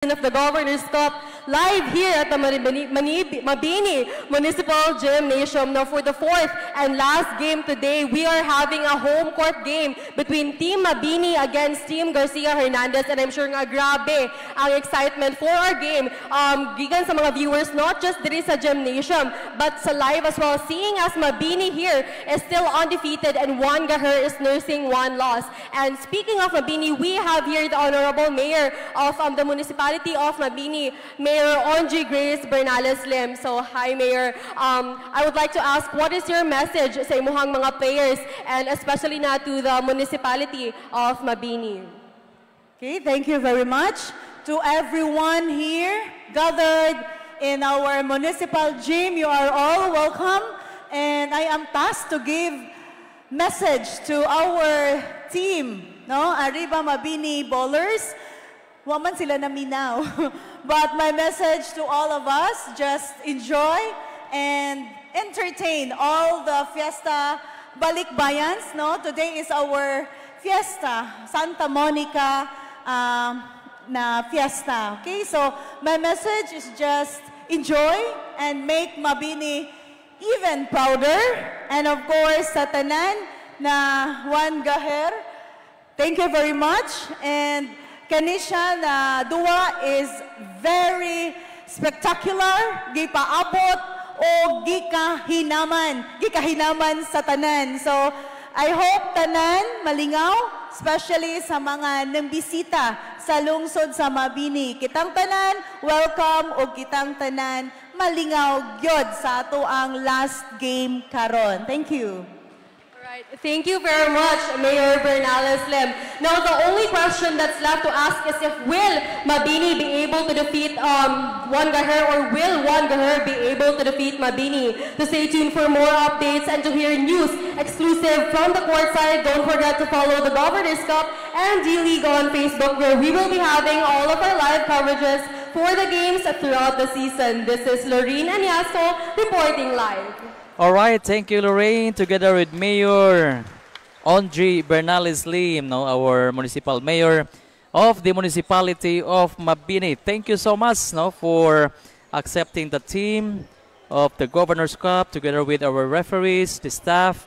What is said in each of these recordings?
of the Governor's Cup live here at the Mabini Municipal Gymnasium. Now for the fourth and last game today, we are having a home court game between Team Mabini against Team Garcia Hernandez, and I'm sure nga grabe ang excitement for our game. Gigan sa mga viewers, not just diri sa gymnasium, but sa live as well, seeing as Mabini here is still undefeated and Juan Gaher is nursing one loss. And speaking of Mabini, we have here the Honorable Mayor of the Municipality of Mabini, Mayor Ongie Grace Bernales Lim. So, hi Mayor. I would like to ask, what is your message sa imuhang mga players and especially na to the municipality of Mabini? Okay, thank you very much to everyone here gathered in our municipal gym. You are all welcome, and I am tasked to give message to our team, no, Arriba Mabini Bowlers. Waman sila naminaw. But my message to all of us, just enjoy and entertain all the fiesta balikbayans. No? Today is our fiesta, Santa Monica na fiesta. Okay, so my message is just enjoy and make Mabini even prouder. And of course, sa tanan na Juan Gaher, thank you very much. And kanisya na duwa is very spectacular, gipaabot o gikahinaman sa tanan. So, I hope tanan malingaw, especially sa mga nambisita sa lungsod sa Mabini. Kitang tanan, welcome, o kitang tanan, malingaw gyud sa ato ang last game karon. Thank you. Thank you very much, Mayor Bernales Lim. Now, the only question that's left to ask is if will Mabini be able to defeat Juan Gaher, or will Juan Gaher be able to defeat Mabini? To stay tuned for more updates and to hear news exclusive from the courtside, don't forget to follow the Governor's Cup and D-League on Facebook, where we will be having all of our live coverages for the games throughout the season. This is Lorene Aniasto reporting live. All right, thank you, Lorraine, together with Mayor Ongie Bernales Lim, no, our municipal mayor of the municipality of Mabini. Thank you so much, no, for accepting the team of the Governor's Cup together with our referees, the staff,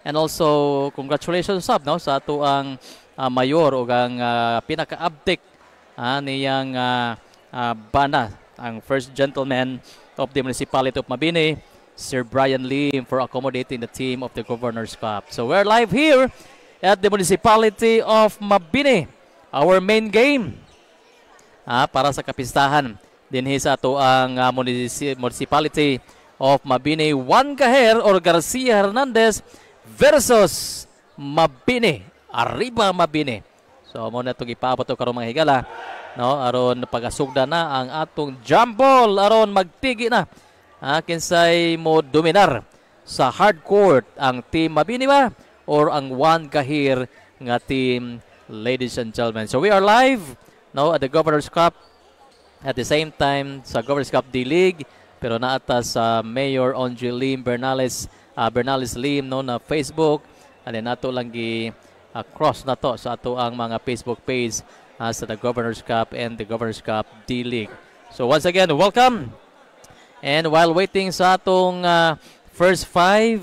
and also congratulations sab, no, sa ato ang mayor o ang pinaka-update niyang bana, ang first gentleman of the municipality of Mabini, Sir Brian Lim, for accommodating the team of the Governor's Cup. So we're live here at the municipality of Mabini. Our main game para sa kapistahan din sa ato ang municipality of Mabini. Juan Gaher or Garcia Hernandez versus Mabini, Arriba Mabini. So muna itong ipaabot o karong mga higala, no, aron pagasugda na ang atong jump ball, aron magtigi na kinsay mo dominar sa hard court, ang team Mabini ba or ang Juan Gaher nga team, ladies and gentlemen. So we are live, no, at the Governor's Cup, at the same time sa Governor's Cup D-League, pero naata sa Mayor Ongie Lim Bernales Lim, no, na Facebook, and then ato lang cross na to sa ato ang mga Facebook page sa the Governor's Cup and the Governor's Cup D-League. So once again, welcome. And while waiting sa atong first five,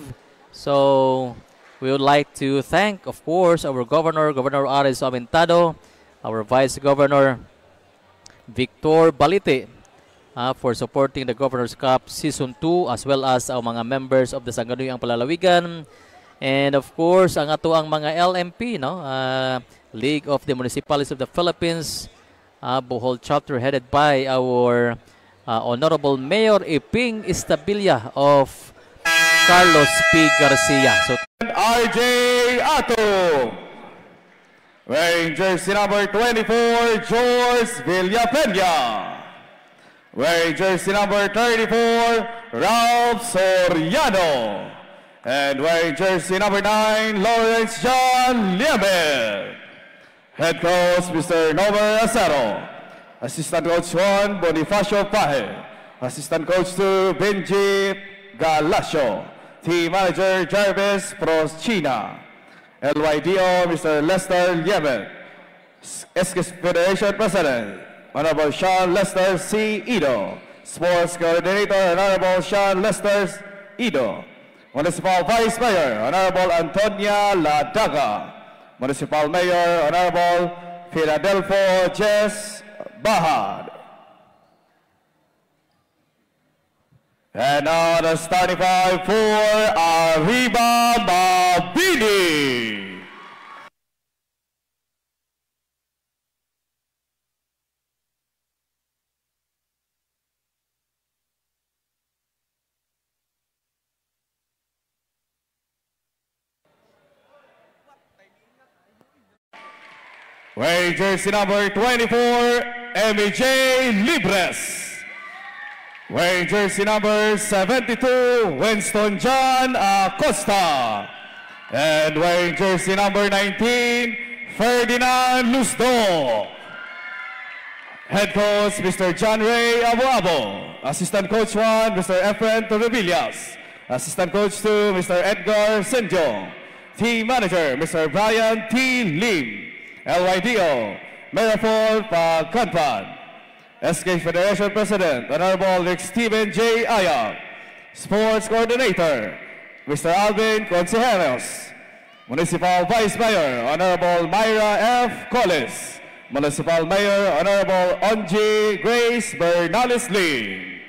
so we would like to thank, of course, our Governor Ares Aventado, our Vice Governor Victor Balite, for supporting the Governor's Cup Season 2, as well as ang mga members of the Sangguniang Palalawigan, and of course ang ato ang mga LMP, no, League of the Municipalities of the Philippines, Bohol chapter, headed by our Honorable Mayor Iping Estabilia of Carlos P. Garcia. So, RJ Ato, wearing jersey number 24, George Villapena, wearing jersey number 34, Ralph Soriano, and wearing jersey number 9, Lawrence John Liamer. Head coach, Mr. Nomer Acero. Assistant Coach 1, Bonifacio Pahe. Assistant Coach 2, Benji Galasio. Team Manager, Jarvis Proschina. LYDO, Mr. Lester Yemen. Eskis Federation President, Honorable Sean Lester C. Ido. Sports Coordinator, Honorable Sean Lester Ido. Municipal Vice Mayor, Honorable Antonia Ladaga. Municipal Mayor, Honorable Philadelphia Jess Bahad. And now the starting five for Arriba Mabini. Wearing jersey number 24, M.J. Libres. Wearing jersey number 72, Winston John Acosta. And wearing jersey number 19, Ferdinand Lusdo. Head coach, Mr. John Ray Abuabo. Assistant coach 1, Mr. Efren Torrevillas. Assistant coach 2, Mr. Edgar Senjo. Team manager, Mr. Brian T. Lim. LYDO, Mayor for Pagkanpan. SK Federation President, Honorable Rick Stephen J. Ayag. Sports Coordinator, Mr. Alvin Consejeros. Municipal Vice Mayor, Honorable Myra F. Collins. Municipal Mayor, Honorable Onji Grace Bernales Lee.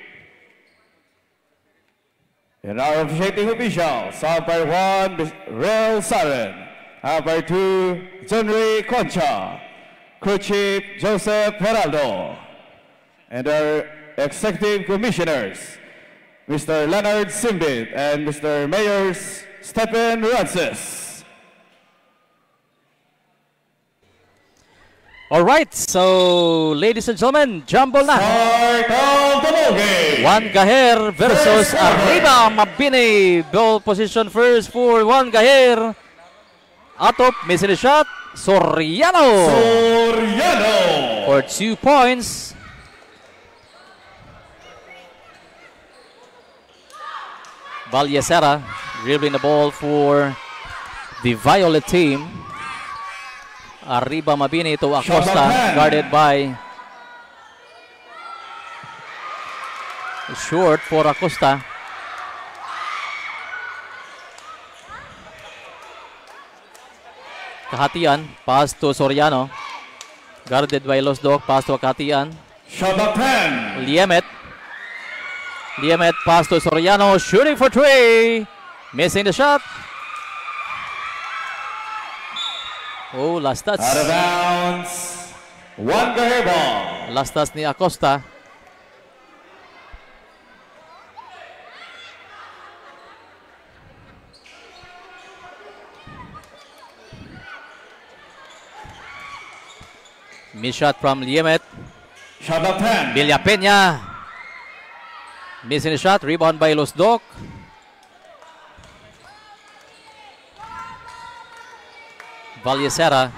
And our officiating officials, Umpire 1, Real Saren. Umpire 2, John Ray Concha. Crew Chief, Joseph Heraldo. And our Executive Commissioners, Mr. Leonard Simbit and Mr. Mayor Stephen Rances. All right, so ladies and gentlemen, jumble na. Start of the ball game. Juan Gaher versus Arriba Mabini. Ball position first for Juan Gaher. Atop, missing the shot. Soriano. For 2 points. Valyesera dribbling the ball for the Violet team. Arriba Mabini to Acosta, guarded by short for Acosta. Kahatian, pass to Soriano. Guarded by Losdok, pass to Kahatian. Liemet. Liemet, pass to Soriano, shooting for 3. Missing the shot. Oh, last touch. Out of bounds. Juan Gaher ball. Last touch ni Acosta. Miss shot from Liemet. Shot of 10. Villapeña. Missing the shot. Rebound by Losdok. Valyesera.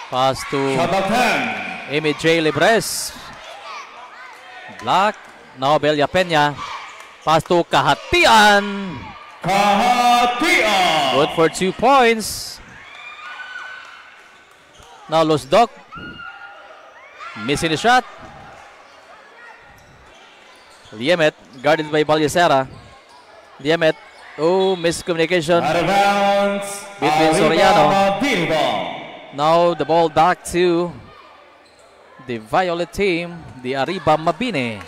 Pass to Shot of 10. M.J. Libres. Black. Now Villapeña. Pass to Kahatian. Kahatian. Good for 2 points. Now Losdok. Missing the shot. Liemet, guarded by Valyesera. Liemet, oh, miscommunication Out of bounds. between Soriano. Now the ball back to the Violet team, the Arriba Mabini.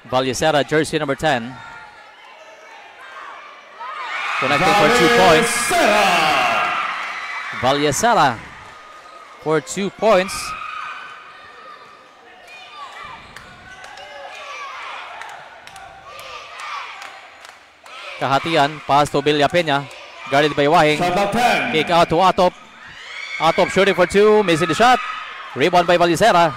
Valyesera, jersey number 10. Connecting for 2 points. Valyesera for 2 points. Kahatian, pass to Villapeña, guarded by Wahing. Shot of 10. Kick out to Atop. Atop shooting for 2, missing the shot. Rebound by Valyesera.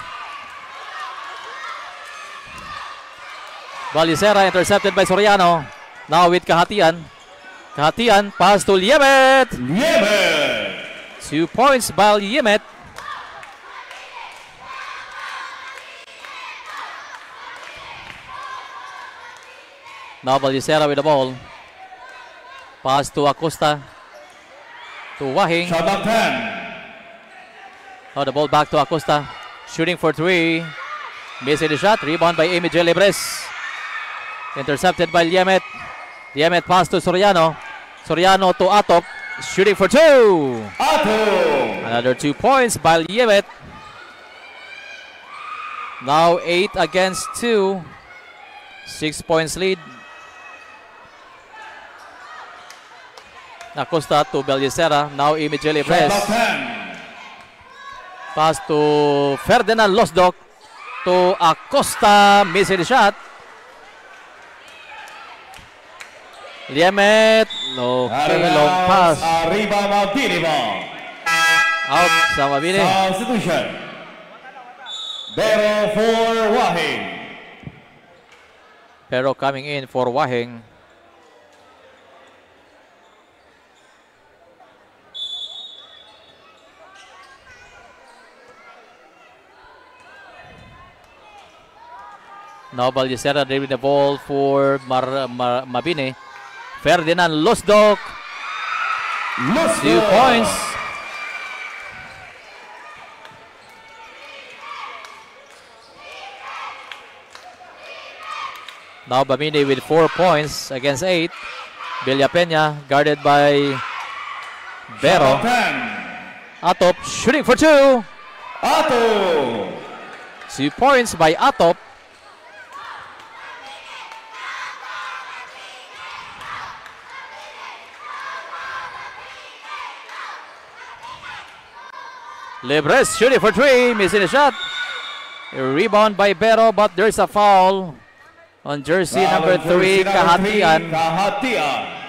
Valyesera intercepted by Soriano. Now with Kahatian. Kahatian, pass to Liemet. Liemet. 2 points by Liemet. Now Ballicera with the ball. Pass to Acosta. To Wahing. Shot clock 10. Now the ball back to Acosta. Shooting for 3. Missing the shot. Rebound by Amy J. Libres. Intercepted by Liemet. Liemet pass to Soriano. Soriano to Atop. Shooting for 2. Atop. Another 2 points by Liemet. Now 8 against 2. 6 points lead. Acosta to Ballicera. Now Amy J. Libres. Shot clock 10. Pass to Ferdinand Losdok. To Acosta. Missing the shot. Liemet. Okay, long pass. Arriba Mabini ball. Out sa Mabini. Substitution. Pero for Wahing. Pero coming in for Wahing. Now Ballicera driving the ball for Mabini. Ferdinand Losdok. 2 points. Now Mabini with 4 points against 8. Villapeña guarded by Vero. Atop shooting for 2. Atop. 2 points by Atop. Libres shooting for 3, missing the shot. A rebound by Vero, but there's a foul on jersey number 3, Kahatian. Kahatian.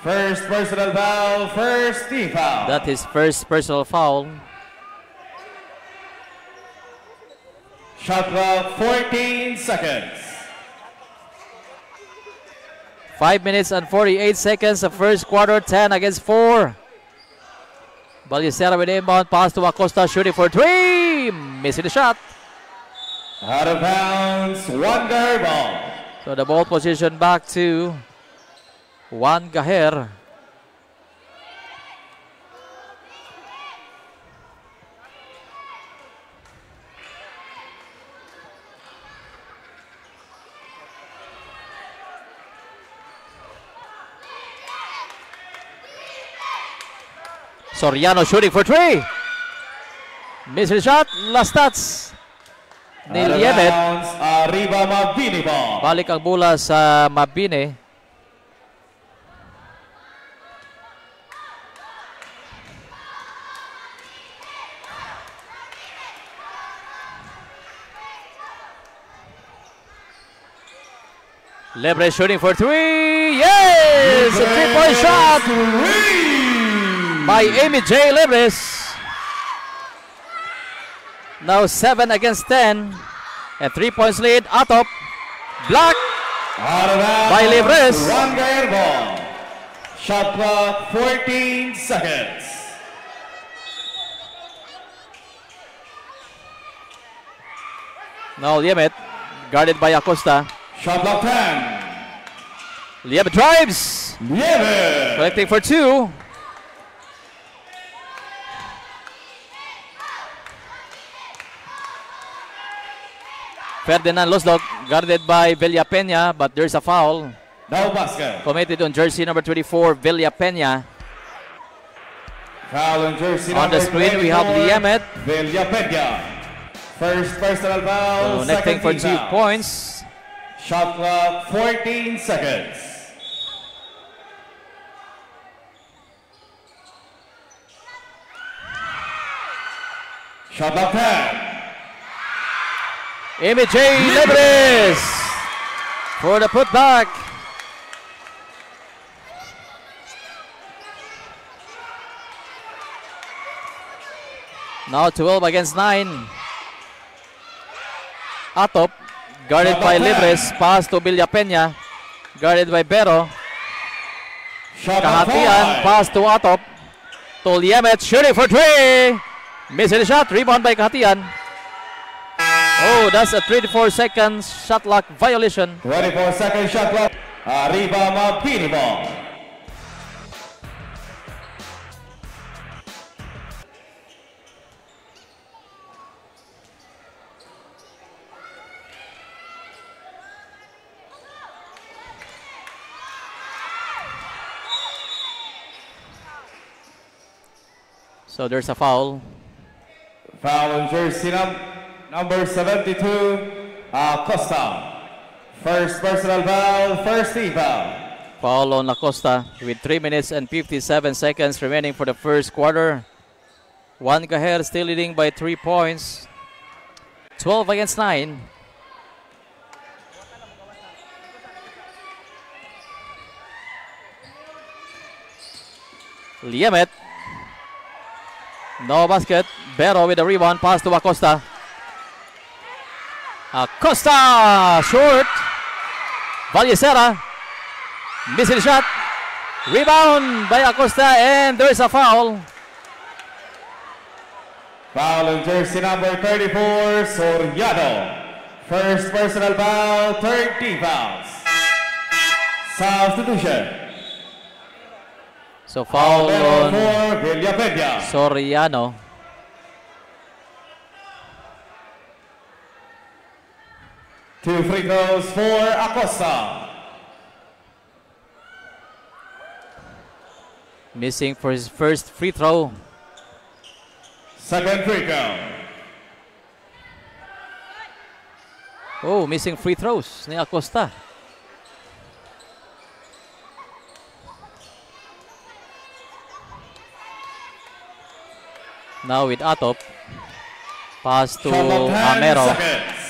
First personal foul, first team foul. That is first personal foul. Shot clock 14 seconds. 5 minutes and 48 seconds of first quarter, 10 against 4. Ballicera with inbound pass to Acosta, shooting for 3, missing the shot. Out of bounds, Juan Gaher ball. So the ball position back to Juan Gaher. Soriano shooting for 3. Missing the shot. Last stats ni Out of Liemet. bounds, Arriba Mabini ball. Balik ang bola sa Mabini. Lebre shooting for 3. Yes! A 3-point shot by Amy J. Libres. Now 7 against 10. And 3 points lead. Atop. Block Out of bounds, by Libres. Juan Gaher ball. Shot clock 14 seconds. Now Liemet. Guarded by Acosta. Shot clock 10. Liemet drives. Lieber. Collecting for 2. Ferdinand Losdok guarded by Villapeña, but there's a foul No basket. committed on jersey number 24, Villapeña. Foul on jersey On the number screen, we have 24, Liemet. Villapeña. First personal foul, Connecting second for team 2 foul. points. Shot clock 14 seconds. Shot clock 10. Amy J. Libres for the putback. Now 12 against 9. Atop, guarded by Libres. Pass to Villapeña, guarded by Vero. Shot clock Kahatian, 5. pass to Atop. To Liemet, shooting for 3. Missing the shot, rebound by Kahatian. Oh, that's a 24 seconds shot clock violation. 24-second shot clock. Arriba Mabini ball. So there's a foul. Foul on jersey number 72, Acosta. First personal foul, first team foul. Foul on Acosta with 3 minutes and 57 seconds remaining for the first quarter. Juan Cajer still leading by 3 points. 12 against 9. Liemet. No basket. Bero with the rebound. Pass to Acosta. Acosta! Short. Vallecera. Missing shot. Rebound by Acosta, and there's a foul. Foul on jersey number 34, Soriano. First personal foul, 30 fouls. Substitution. So foul on for Villapeña. Soriano. Two free throws for Acosta. Missing for his first free throw. Second free throw. Oh, missing free throws ni Acosta. Now with Atop. Pass to Shot of 10 Hamero. seconds.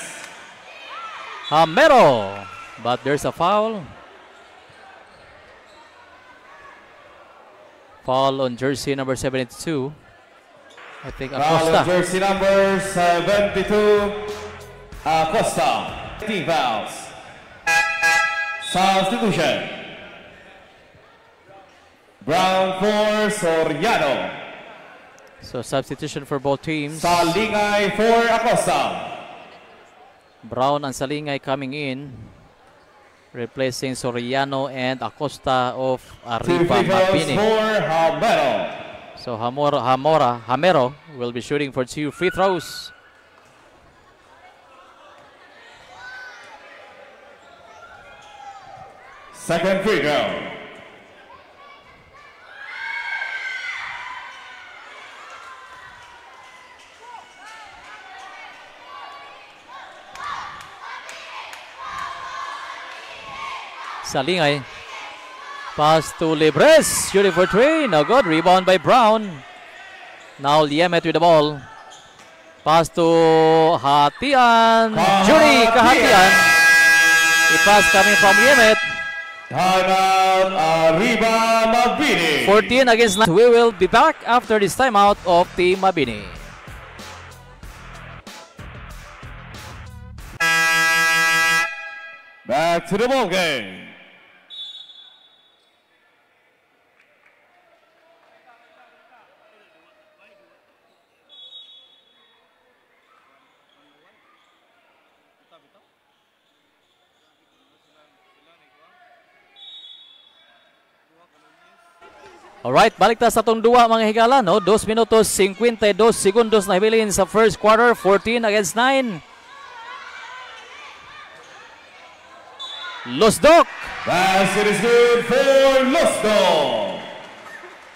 Hamero. But there's a foul. Foul on jersey number 72. I think Foul on Acosta. jersey number 72, Acosta. 15 fouls. Substitution. Brown for Soriano. So substitution for both teams. Salingay for Acosta. Brown and Salingay coming in, replacing Soriano and Acosta of Two Arriba free throws Mabini. for Hamero. So Hamero will be shooting for 2 free throws. Second free throw. Salingay. Pass to Libres. Shooting for 3. No good. Rebound by Brown. Now Liemet with the ball. Pass to Hatian. Judy Kahatian. A pass coming from Liemet. Timeout, Arriba Mabini. 14 against 9. We will be back after this timeout of Team Mabini. Back to the ball game. Alright, balik ta sa itong duwa mga higala, no? 2 minutos 52 segundos na hibilin sa first quarter, 14 against 9. Losdok. Basket is good for Losdok.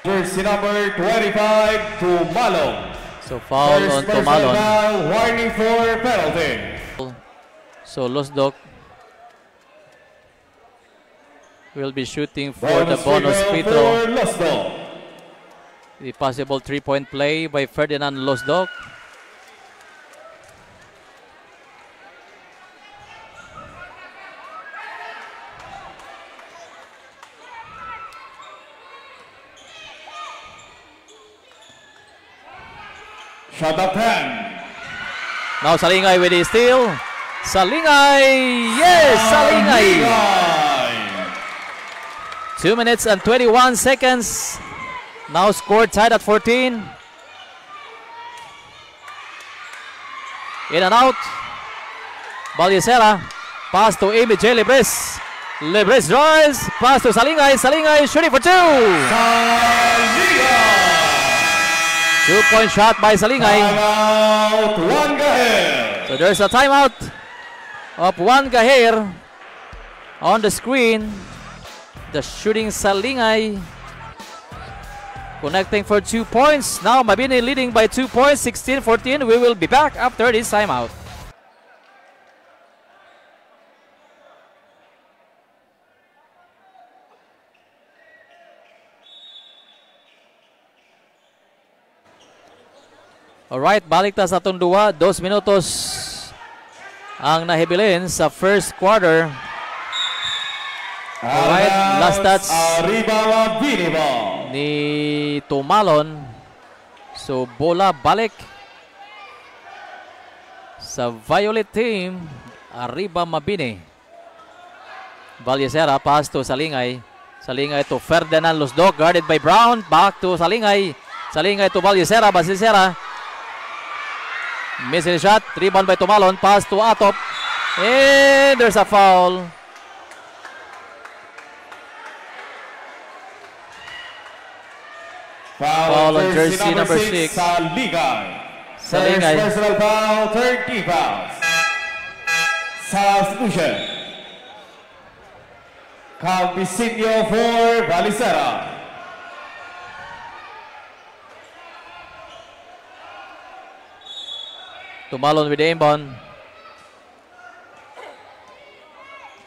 Jersey number 25, Tumalo. So foul on Tumalon. Foul, warning for penalty. So Losdok will be shooting for the bonus free throw. For Losdok. The possible 3-point play by Ferdinand Losdok. Shot of 10. Now Salingay with the steal. Salingay! Yes, Salingay! 2 minutes and 21 seconds. Now scored tied at 14. In and out. Vallecera. Pass to Amy J. Libres. Libres drives. Pass to Salingay. Salingay shooting for 2. Salingay! 2-point shot by Salingay. Timeout, Juan Gaher. So there's a timeout of Juan Gaher on the screen. The shooting Salingay connecting for 2 points. Now Mabini leading by 2 points, 16-14. We will be back after this timeout. Alright, balik ta sa atong duwa. 2 minutos ang nahibilin sa first quarter. Alright, last touch ni Tumalon. So, bola balik sa Violet team. Arriba Mabini. Valyesera, pass to Salingay. Salingay to Ferdinand Lusdok, guarded by Brown. Back to Salingay. Salingay to Valyesera. Valyesera. Missing shot. Rebound by Tumalon. Pass to Atop. And there's a foul. Foul on jersey number 6. Salingay. Salingay. First personal foul, 30 fouls. Substitution. Calvisinho for Valyesera. Tumalon with the inbound.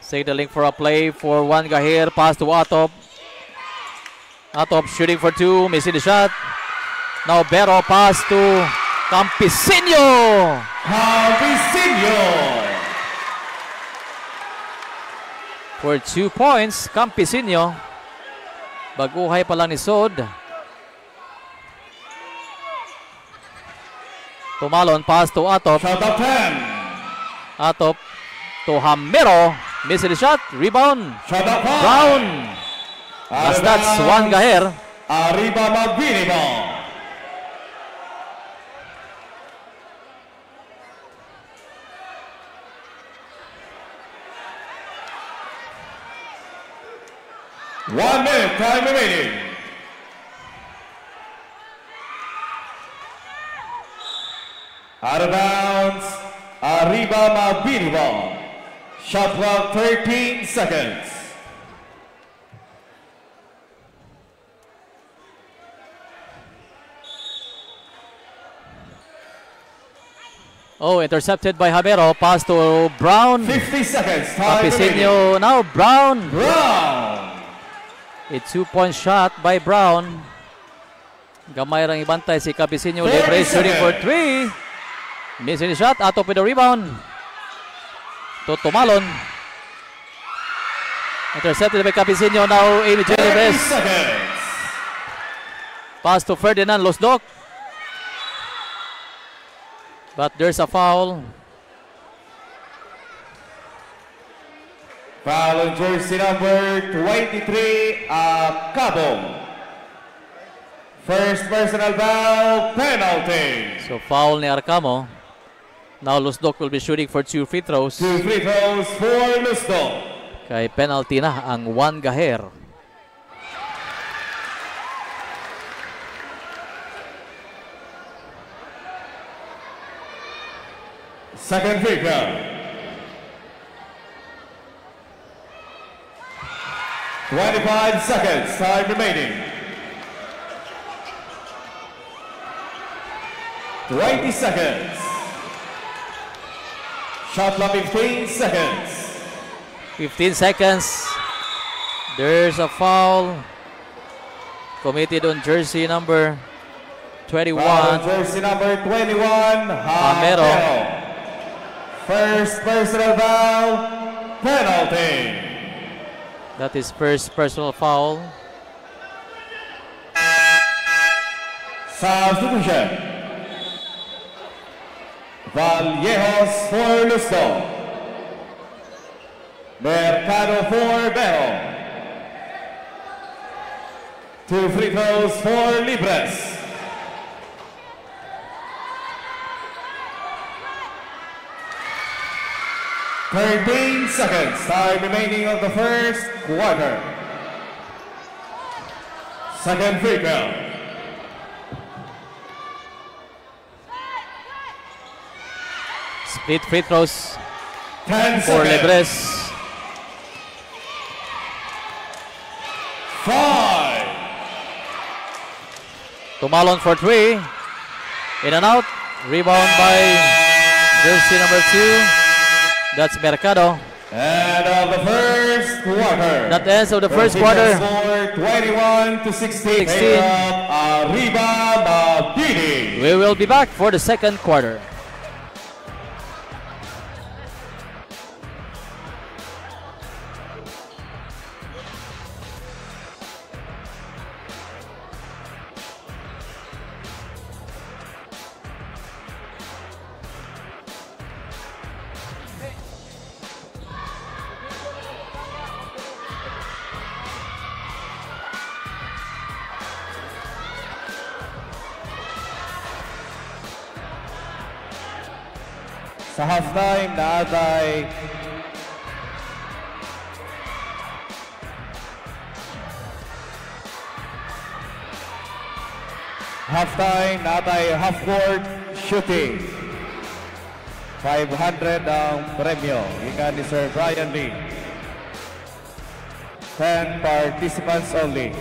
Signaling for a play for Juan Gaher. Pass to Atop. Atop shooting for 2. Missing the shot. Now Bero pass to Campisinho. Calvisinho. For 2 points, Campisinho. Baguhay pa lang ni Sod. Tumalon, pass to Atop. Shot of 10. Atop to Hamero. Missing the shot. Rebound. Shot of 5. Brown. As that's Juan Gaher. Arriba Mabini ball. One minute, time remaining. Out of bounds, Arriba Mabini ball. Shot clock 13 seconds. Oh, intercepted by Hamero. Pass to Brown. 50 seconds, time remaining. Campisinho. Now Brown. Brown. A 2-point shot by Brown. Gamay rang ibantay si Campisinho. Libre shooting for 3. Missing the shot. Atop with the rebound. To Tumalon. Intercepted by Campisinho. Now AJ 30 Libres. seconds. Pass to Ferdinand Lusdok. But there's a foul. Foul on jersey number 23, Acabo. First personal foul, penalty. So foul ni Arcamo. Now Lusdok will be shooting for 2 free throws. 2 free throws for Lusdok. Kay penalty na ang Juan Gaher. Second free throw. "25 seconds, time remaining. 20 seconds. Shot clock 15 seconds. 15 seconds. There's a foul committed on jersey number 21. Foul on jersey number 21, Hamero. First personal foul, penalty. That is first personal foul. Substitution. Vallejos for Lusdok. Mercado for Bero. 2 free throws for Libres. 13 seconds, time remaining of the first quarter. Second free throw. Split free throws 10 for seconds. Lebres. 5. Tumalon for 3. In and out. Rebound by jersey number 2. That's Mercado. And of the first quarter. That ends of the first quarter. Score 21 to 16. 16. Arriba Mabini. We will be back for the second quarter. Sa halftime, naatay half-court shooting. 500 ang premyo. Ika ni Sir Brian Lee. 10 participants only.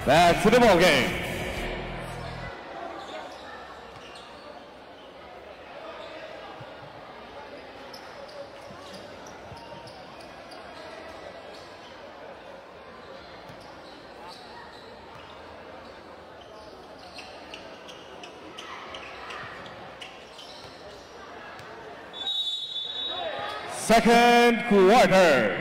Back to the ball game. Second quarter.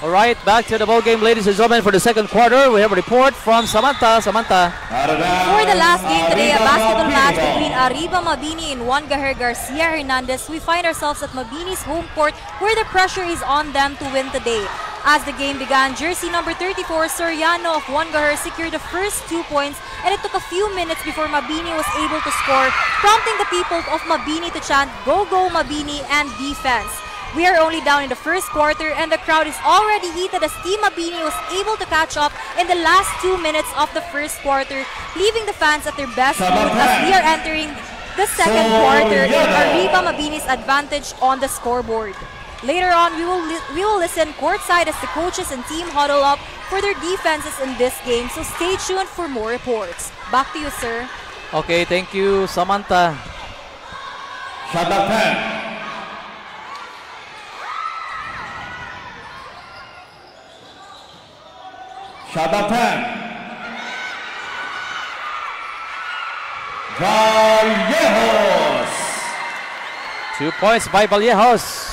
All right, back to the ball game, ladies and gentlemen, for the second quarter. We have a report from Samantha. Samantha. For the last game today, a basketball match between Arriba Mabini and Juan Gaher Garcia Hernandez, we find ourselves at Mabini's home court where the pressure is on them to win today. As the game began, jersey number 34, Soriano of Juan Gaher secured the first 2 points, and it took a few minutes before Mabini was able to score, prompting the people of Mabini to chant, "Go, go Mabini," and defense. We are only down in the first quarter and the crowd is already heated as Team Mabini was able to catch up in the last 2 minutes of the first quarter, leaving the fans at their best mood as we are entering the second quarter in Arriba Mabini's advantage on the scoreboard. Later on, we will listen courtside as the coaches and team huddle up for their defenses in this game, so stay tuned for more reports. Back to you, sir. Okay, thank you, Samantha. Shot up 10. Shot up 10. Vallejos. 2 points by Vallejos.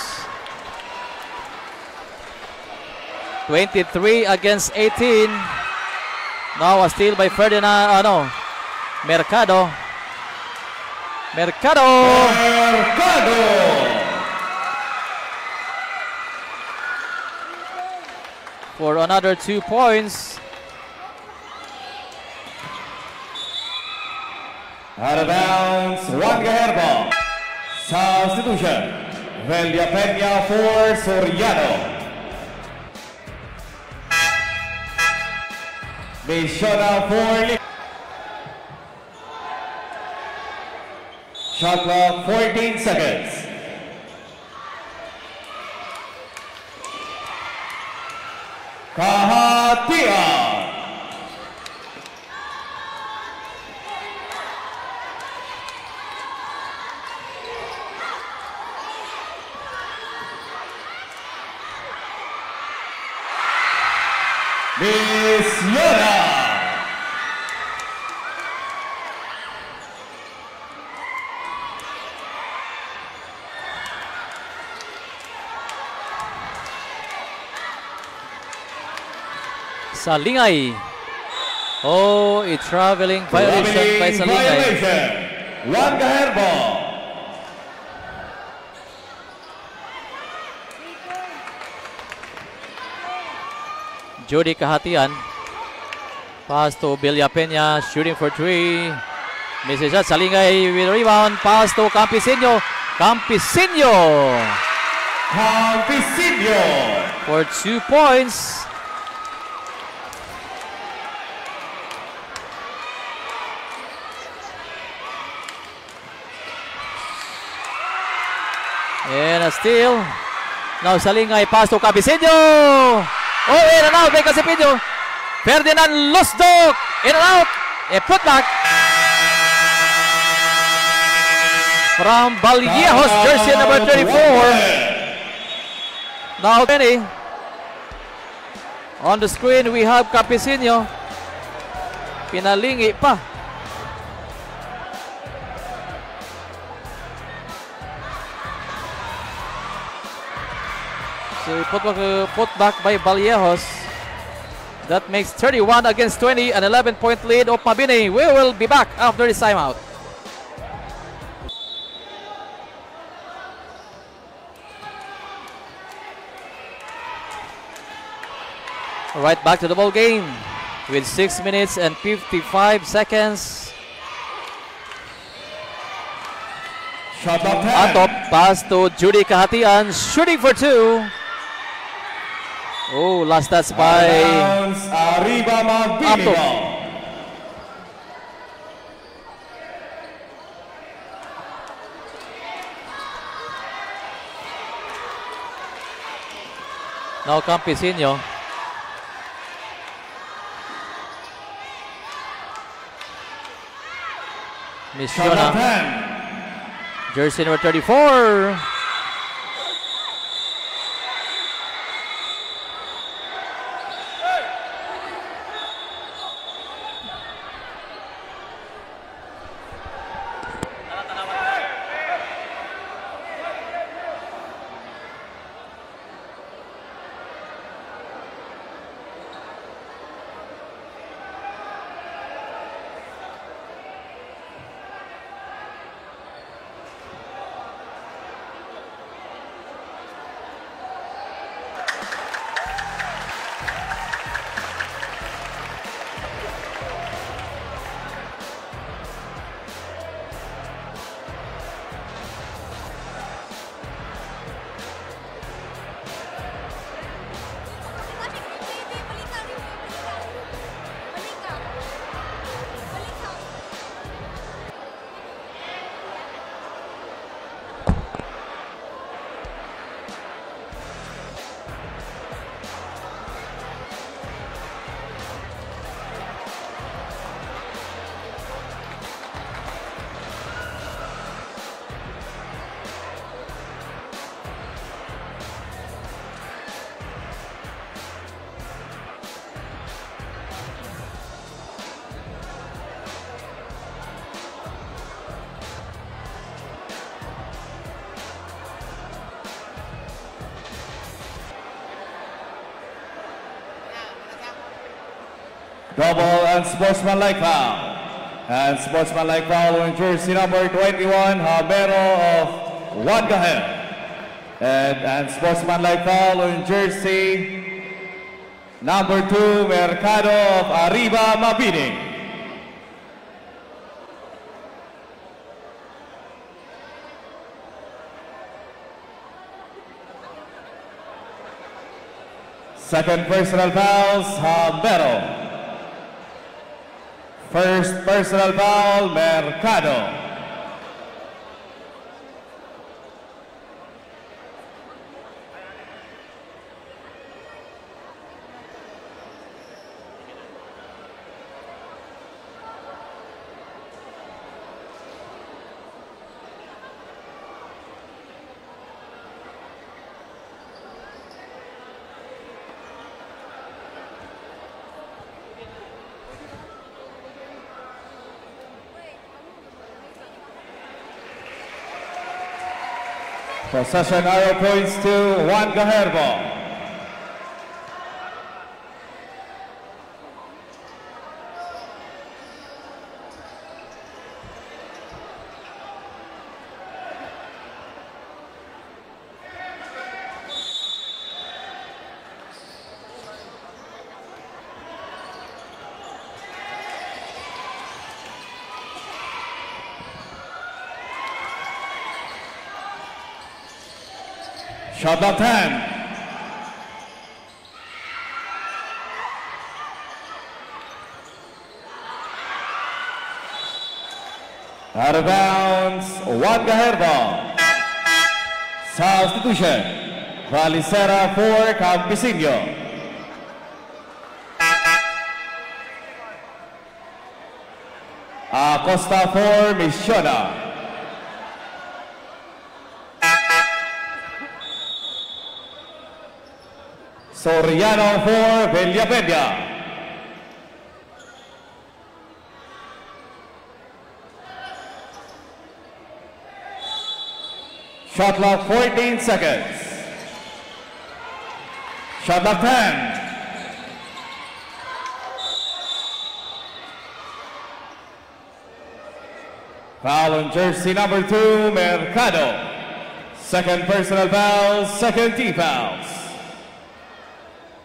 23 against 18. Now a steal by Ferdinand, Mercado. Mercado. For another 2 points. Out of bounds, Juan Gaher. Substitution, Velia Peña for Soriano. Mishona for shot clock 14 seconds. Kahatia. Misiona. Salingay. Oh, a traveling violation by Salingay. Juan Gaher. Judy Kahatian. Pass to Villapeña, shooting for 3. Misses shot. Salingay with rebound. Pass to Campisinho. Campisinho for 2 points. And a steal. Now Salingay, pass to Campisinho. Oh, in and out by Campisinho. Ferdinand Lusdok. In and out. A putback from Vallejos, jersey number 34. Now 20. On the screen, we have Campisinho. Pinalingi pa. So put back by Vallejos. That makes 31 against 20, an 11-point lead of Mabini. We will be back after this timeout. Right back to the ball game with 6 minutes and 55 seconds. Atop, pass to Judy Kahatian, shooting for 2. Oh, last touch by Atop. Now Campisinho. Miss Shona, jersey number 34. Double and sportsmanlike foul. And sportsmanlike foul on jersey number 21, Habero of Wangahem. And sportsmanlike foul on jersey number 2, Mercado of Arriba Mabini. Second personal fouls, Habero. First personal foul, Mercado. Possession arrow points to Wangaherbo. Shot clock 10. Out of bounds, Juan Gajerba. Substitution, Valicera for Campisinho. Acosta for Missiona. Soriano for Villapeña. Shot clock 14 seconds. Shot clock 10. Foul on jersey number 2, Mercado. Second personal foul, second team fouls.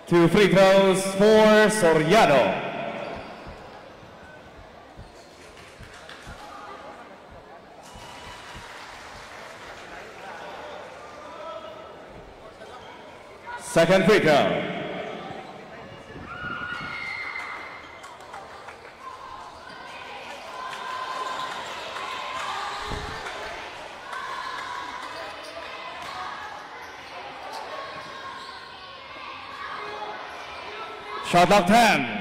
2 free throws for Soriano. Second free throw. Shot clock 10.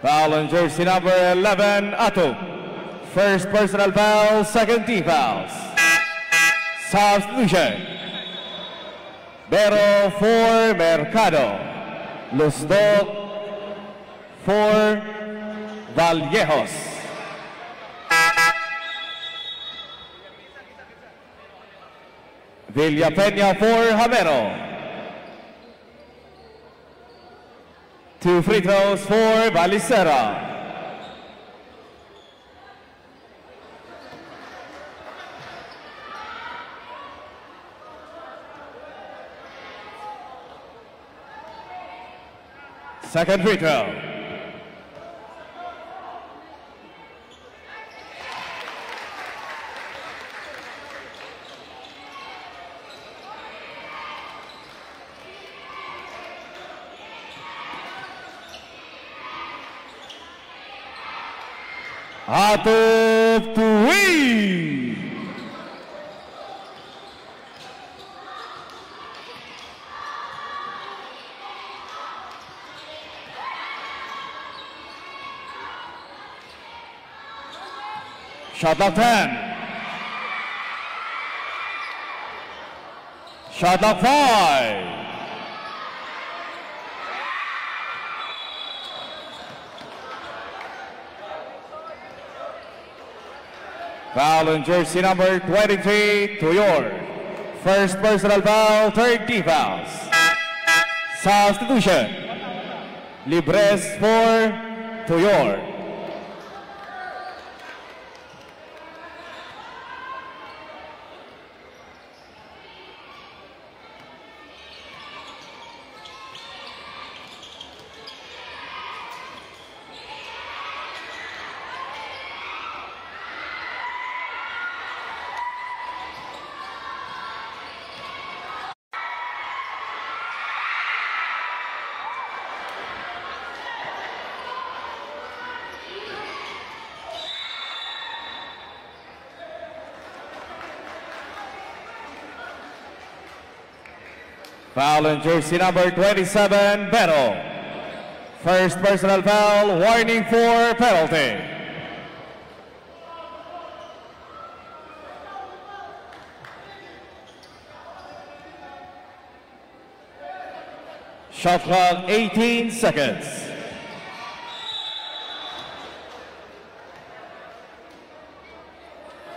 Foul on jersey number 11, Ato. First personal foul, second team fouls. Substitution. Bero for Mercado. Lusdog for Vallejos. Villapeña for Hamero. 2 free throws for Valicera. Second free throw. Ato to win. Shot clock 10. Shot clock 5. Foul on jersey number 23, Tuyor. First personal foul, third team fouls. Substitution. Libres for Tuyor. Foul on jersey number 27, Beto. First personal foul, warning for penalty. Shot clock 18 seconds.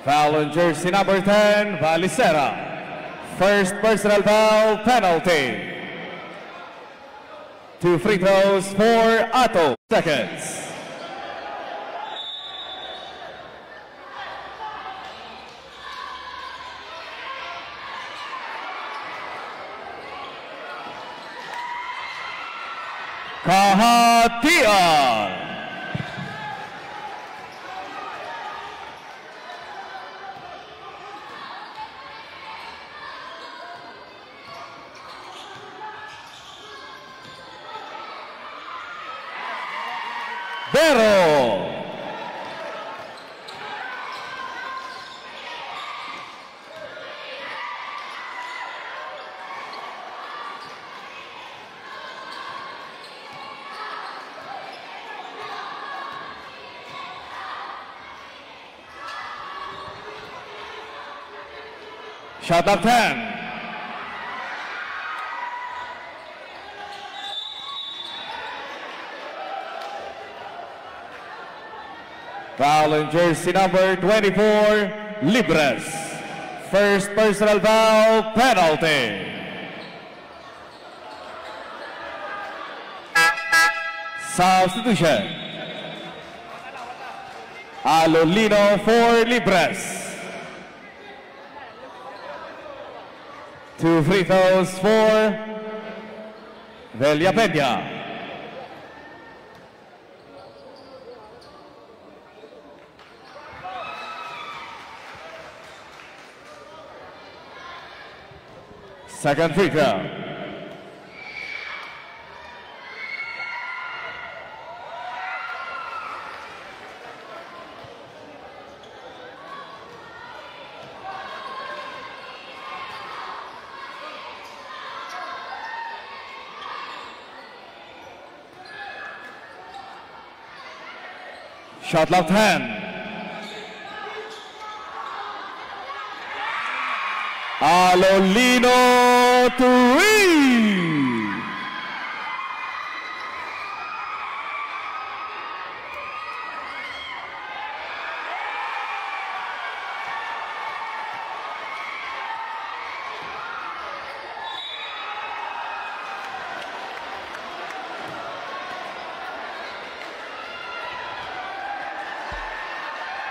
Foul on jersey number 10, Valicera. First personal foul, penalty. 2 free throws for Ato. Seconds. Kahatian. Bero. Shot of 10. Foul on jersey number 24, Libres. First personal foul, penalty. Substitution. Alolino for Libres. 2 free throws for Villapeña. Second free throw. Shot left hand. Alolino to Reed.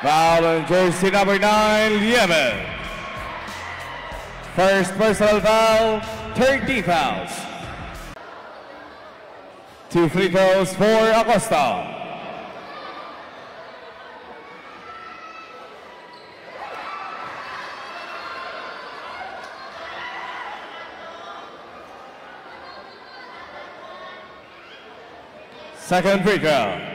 Foul on jersey number 9, Yemen. First personal foul, 30 fouls. 2 free throws for Acosta. Second free throw.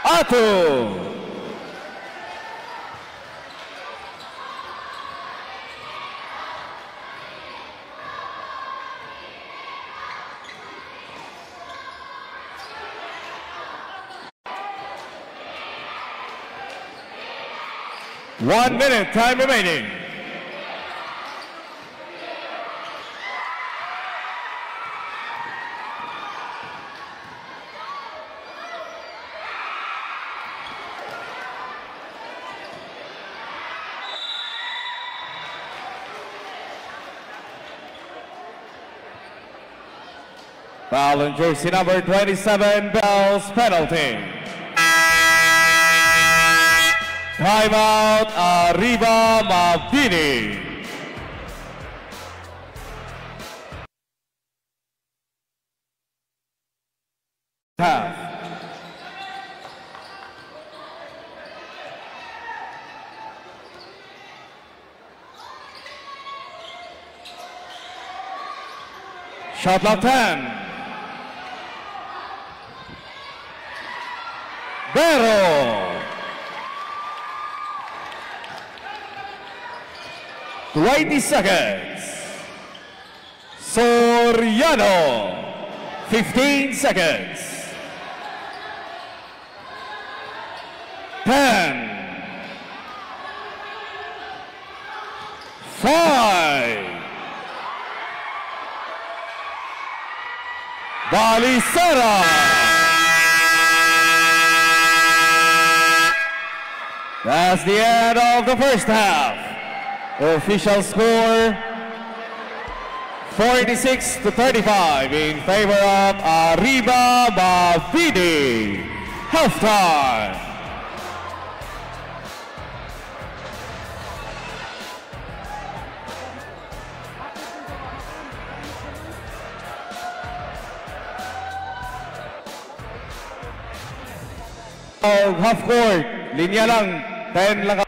Ato. One minute, time remaining. Foul on jersey number 27, Bells penalty. Timeout, Arriba Mabini. Half. Shot clock 10. Bero. 20 seconds. Soriano. 15 seconds. 10. 5. Balisara. That's the end of the first half. Official score, 46 to 35 in favor of Arriba Mabini. Halftime. Half court, linya lang, 10 lang.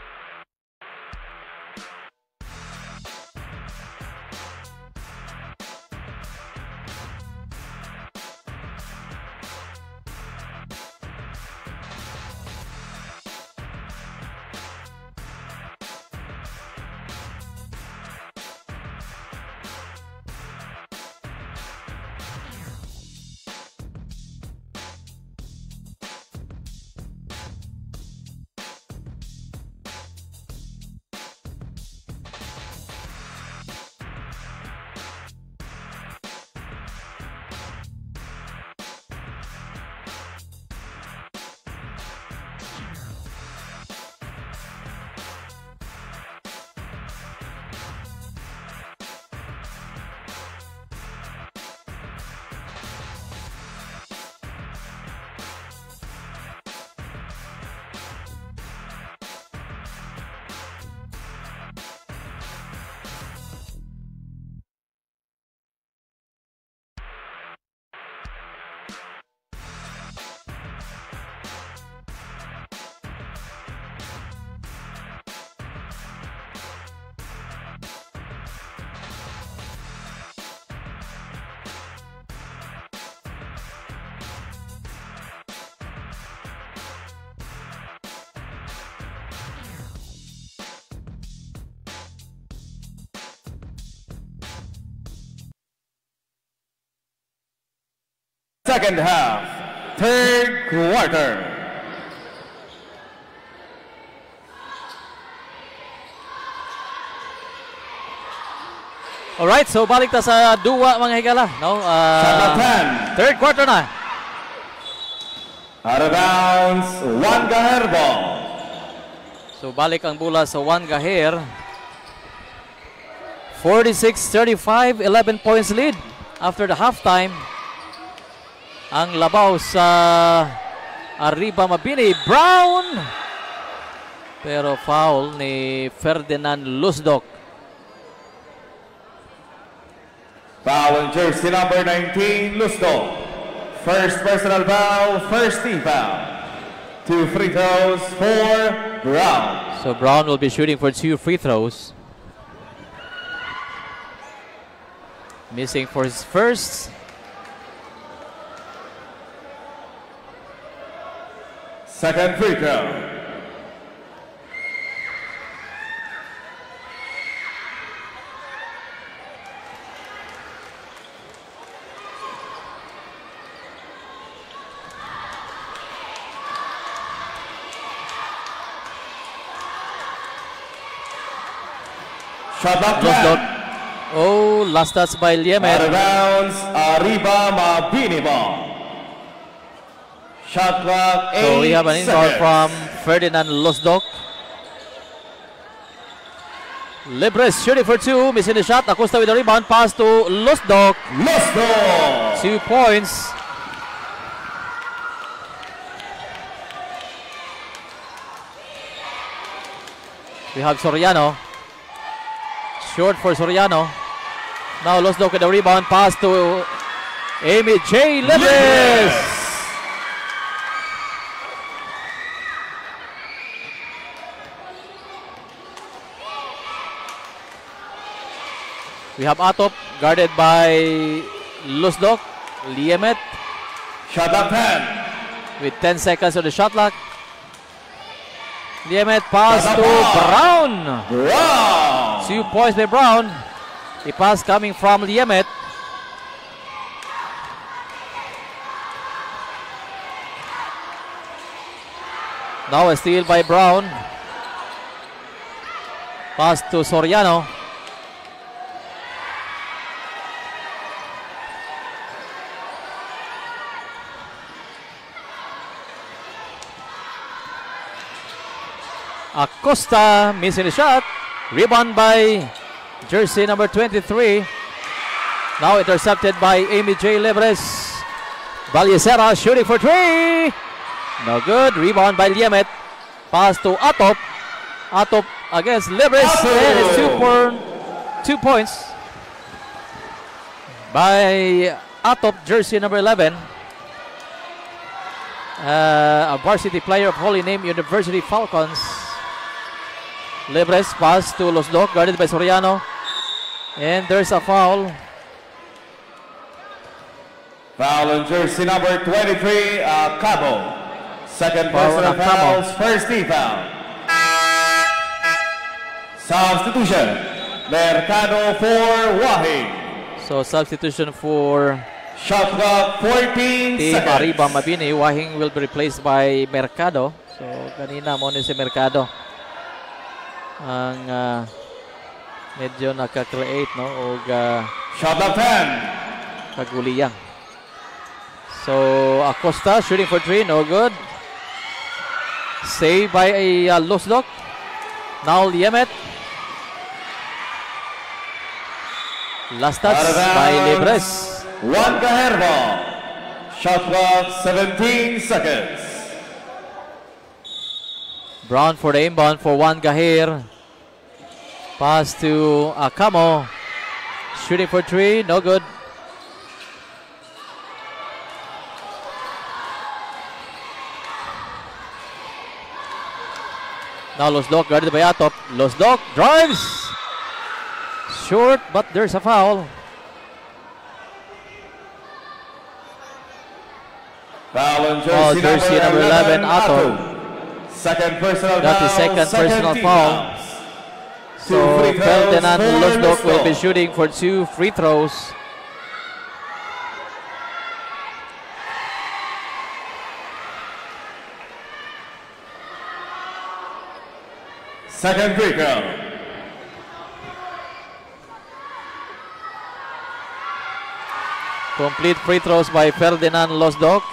Second half, third quarter. Alright, so balik ta sa duwa mga higala. No? Third quarter na. Out of bounds, Juan Gaher ball. So balik ang bola sa Juan Gaher. 46-35, 11 points lead after the halftime. Ang labaw sa Arriba Mabini, Brown! Pero foul ni Ferdinand Lusdok. Foul jersey number 19, Lusdok. First personal foul, first team foul. 2 free throws for Brown. So Brown will be shooting for 2 free throws. Missing for his first. Second free throw. Shot clock 10. Oh, last touch by Liemet. Out of bounds, Arriba Mabini ball. Shot clock 8 So we have an inbound from Ferdinand Lusdok. Libres shooting for 2, missing the shot. Acosta with the rebound, pass to Lusdok. Lusdok! 2 points. We have Soriano. Short for Soriano. Now Lusdok with the rebound, pass to Amy J. Libres. We have Atop guarded by Lusdok. Liemet. Shot clock 10. With 10 seconds on the shot clock. Liemet pass to Brown. Brown! 2 points by Brown. The pass coming from Liemet. Now a steal by Brown. Pass to Soriano. Acosta missing the shot. Rebound by jersey number 23. Now intercepted by Amy J. Libres. Valicera shooting for three. No good. Rebound by Liemet. Pass to Atop. Atop against Libres. And it's 2 points by Atop, jersey number 11. A varsity player of Holy Name University Falcons. Libres pass to Losdoc, guarded by Soriano. And there's a foul. Foul on jersey number 23, Cabo. Second Foul personal on Cabo. fouls, first team foul. Substitution, Mercado for Wahing. So substitution for Shot clock, 14 Team seconds. Arriba Mabini. Wahing will be replaced by Mercado. So kanina mo ni si Mercado ang medyo naka-create, no, o Shot clock 10. kaguliyang. So Acosta shooting for three, no good. Saved by a Losdoc. Now Liemet. Last touch by Libres. Juan Gajerbo. Shot clock, 17 seconds. Brown for the inbound for Juan Gahir. Pass to Acamo. Shooting for three, no good. Now Losdoc guarded by Atop. Losdoc drives. Short, but there's a foul. Foul on Foul, jersey number 11, Atop. Second personal That foul. is second personal team foul. fouls. So Two free throws Ferdinand for Losdoc will be Losdoc. shooting for 2 free throws. Second free throw. Complete free throws by Ferdinand Losdoc.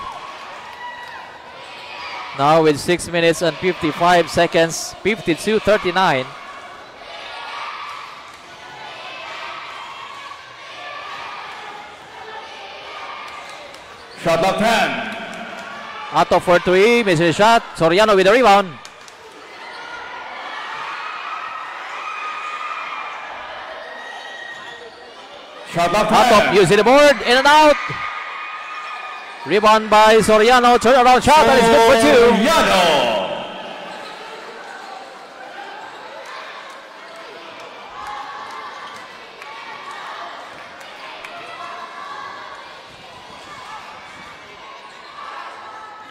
Now with 6 minutes and 55 seconds, 52-39. Shot clock 10. Atop for three, misses the shot. Soriano with the rebound. Shot clock 10. Atop using the board, in and out. Rebound by Soriano, turnaround shot, and it's good for two. Soriano.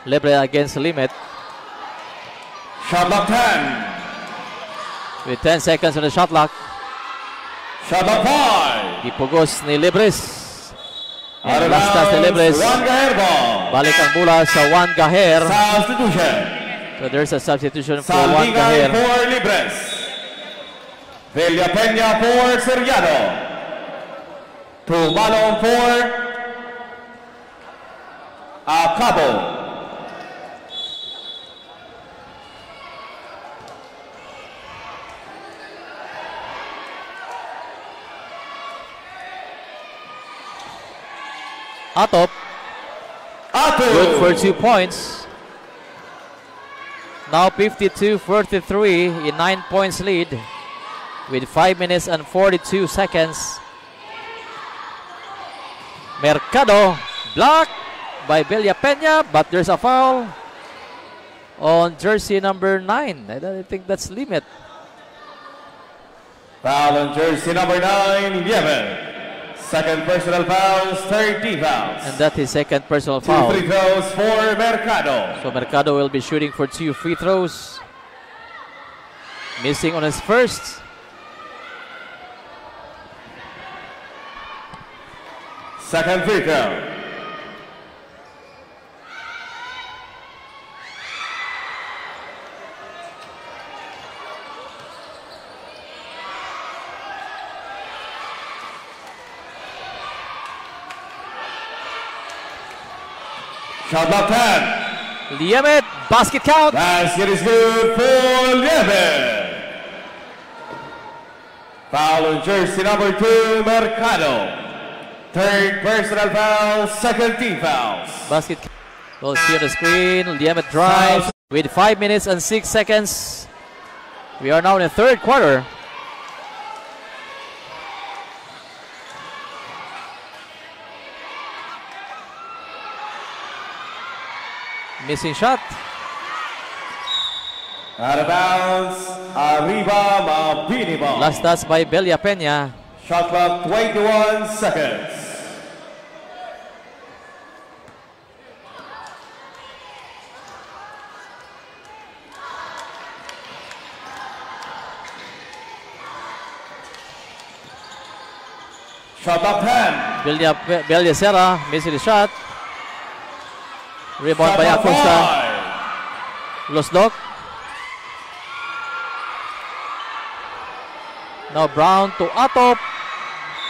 Libre against Limit Shot clock 10. with 10 seconds on the shot clock. Shot clock 5. Ipugos ni Libres. Out And of last touch ni bounds, Libres. Juan Gajerbo. Balik ang bola sa Juan Gajer. Substitution. So there's a substitution for Juan Saldigan Gajer. for Libres. Villapeña for Soriano. Tumalong for Acabo. Atop, Ato. good for 2 points. Now 52-43 in 9 points lead with 5 minutes and 42 seconds. Mercado blocked by Villapeña, but there's a foul on jersey number 9. I think that's Limit. Foul on jersey number 9, Yemen. Second personal fouls, 30 fouls. And that is second personal 2 foul. free throws for Mercado. So Mercado will be shooting for 2 free throws. Missing on his first. Second free throw. Shot clock 10. Liemet, basket count. Basket is good for Yemen. Foul on jersey number 2, Mercado. Third personal foul, second team fouls. Basket. We'll see on the screen. Liemet drives with 5 minutes and 6 seconds. We are now in the third quarter. Missing shot. Out of bounds, Arriba Mabini ball. Last touch by Belia Peña. Shot clock 21 seconds. Shot up hand. Belia Serra missing the shot. Rebound by Acosta. Losdok. Now Brown to Atop.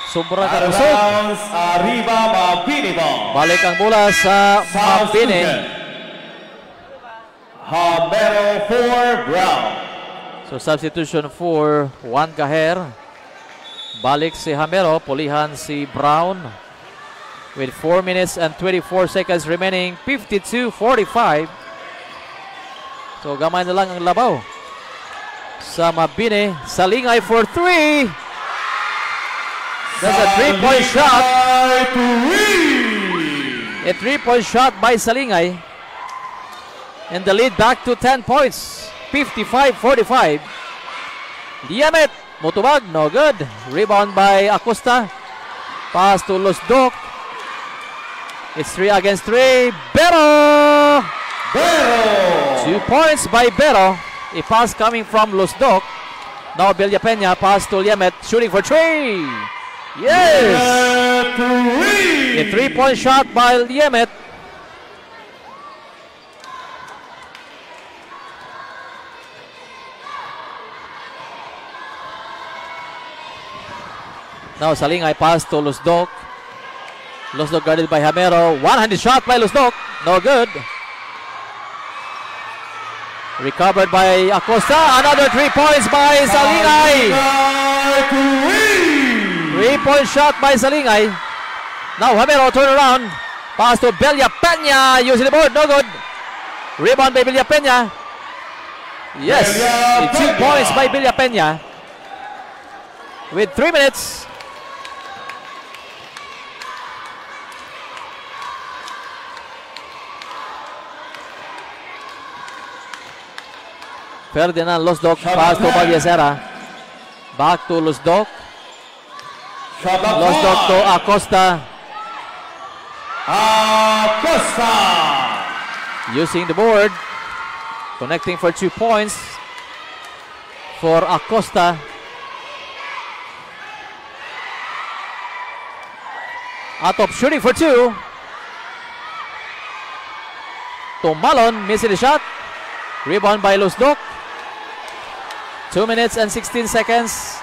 Sobrang Out of kabusog. bounds, Arriba Mabini ball. Balik ang bola sa South Mabini. Sucan. Hamero for Brown. So substitution for Juan Gaher. Balik si Hamero, pulihan si Brown. With 4 minutes and 24 seconds remaining, 52-45. So gamay na lang ang labaw sa Mabini. Salingay for 3. That's a 3-point shot. A 3-point shot by Salingay. And the lead back to 10 points. 55-45. Liemet, mutubag, no good. Rebound by Acosta. Pass to Losdok. It's 3 against 3. Bero! 2 points by Bero. A pass coming from Losdok. Now Belia Peña, pass to Liemet, shooting for 3. Yes! A 3-point shot by Liemet. Now Salingay pass to Losdok. Losdok guarded by Hamero. One-handed shot by Losdok. No good. Recovered by Acosta. Another 3 points by Salingay. 3-point shot by Salingay. Now Hamero turn around. Pass to Belia Peña. Using the board. No good. Rebound by Belia Peña. Yes. 2 points by Belia Peña. With 3 minutes. Ferdinand Losdok, pass to Bagyasera. Back to Losdok. Losdok to Acosta. Acosta. Using the board. Connecting for 2 points for Acosta. Atop shooting for 2. To Malon, missing the shot. Rebound by Losdok. 2 minutes and 16 seconds.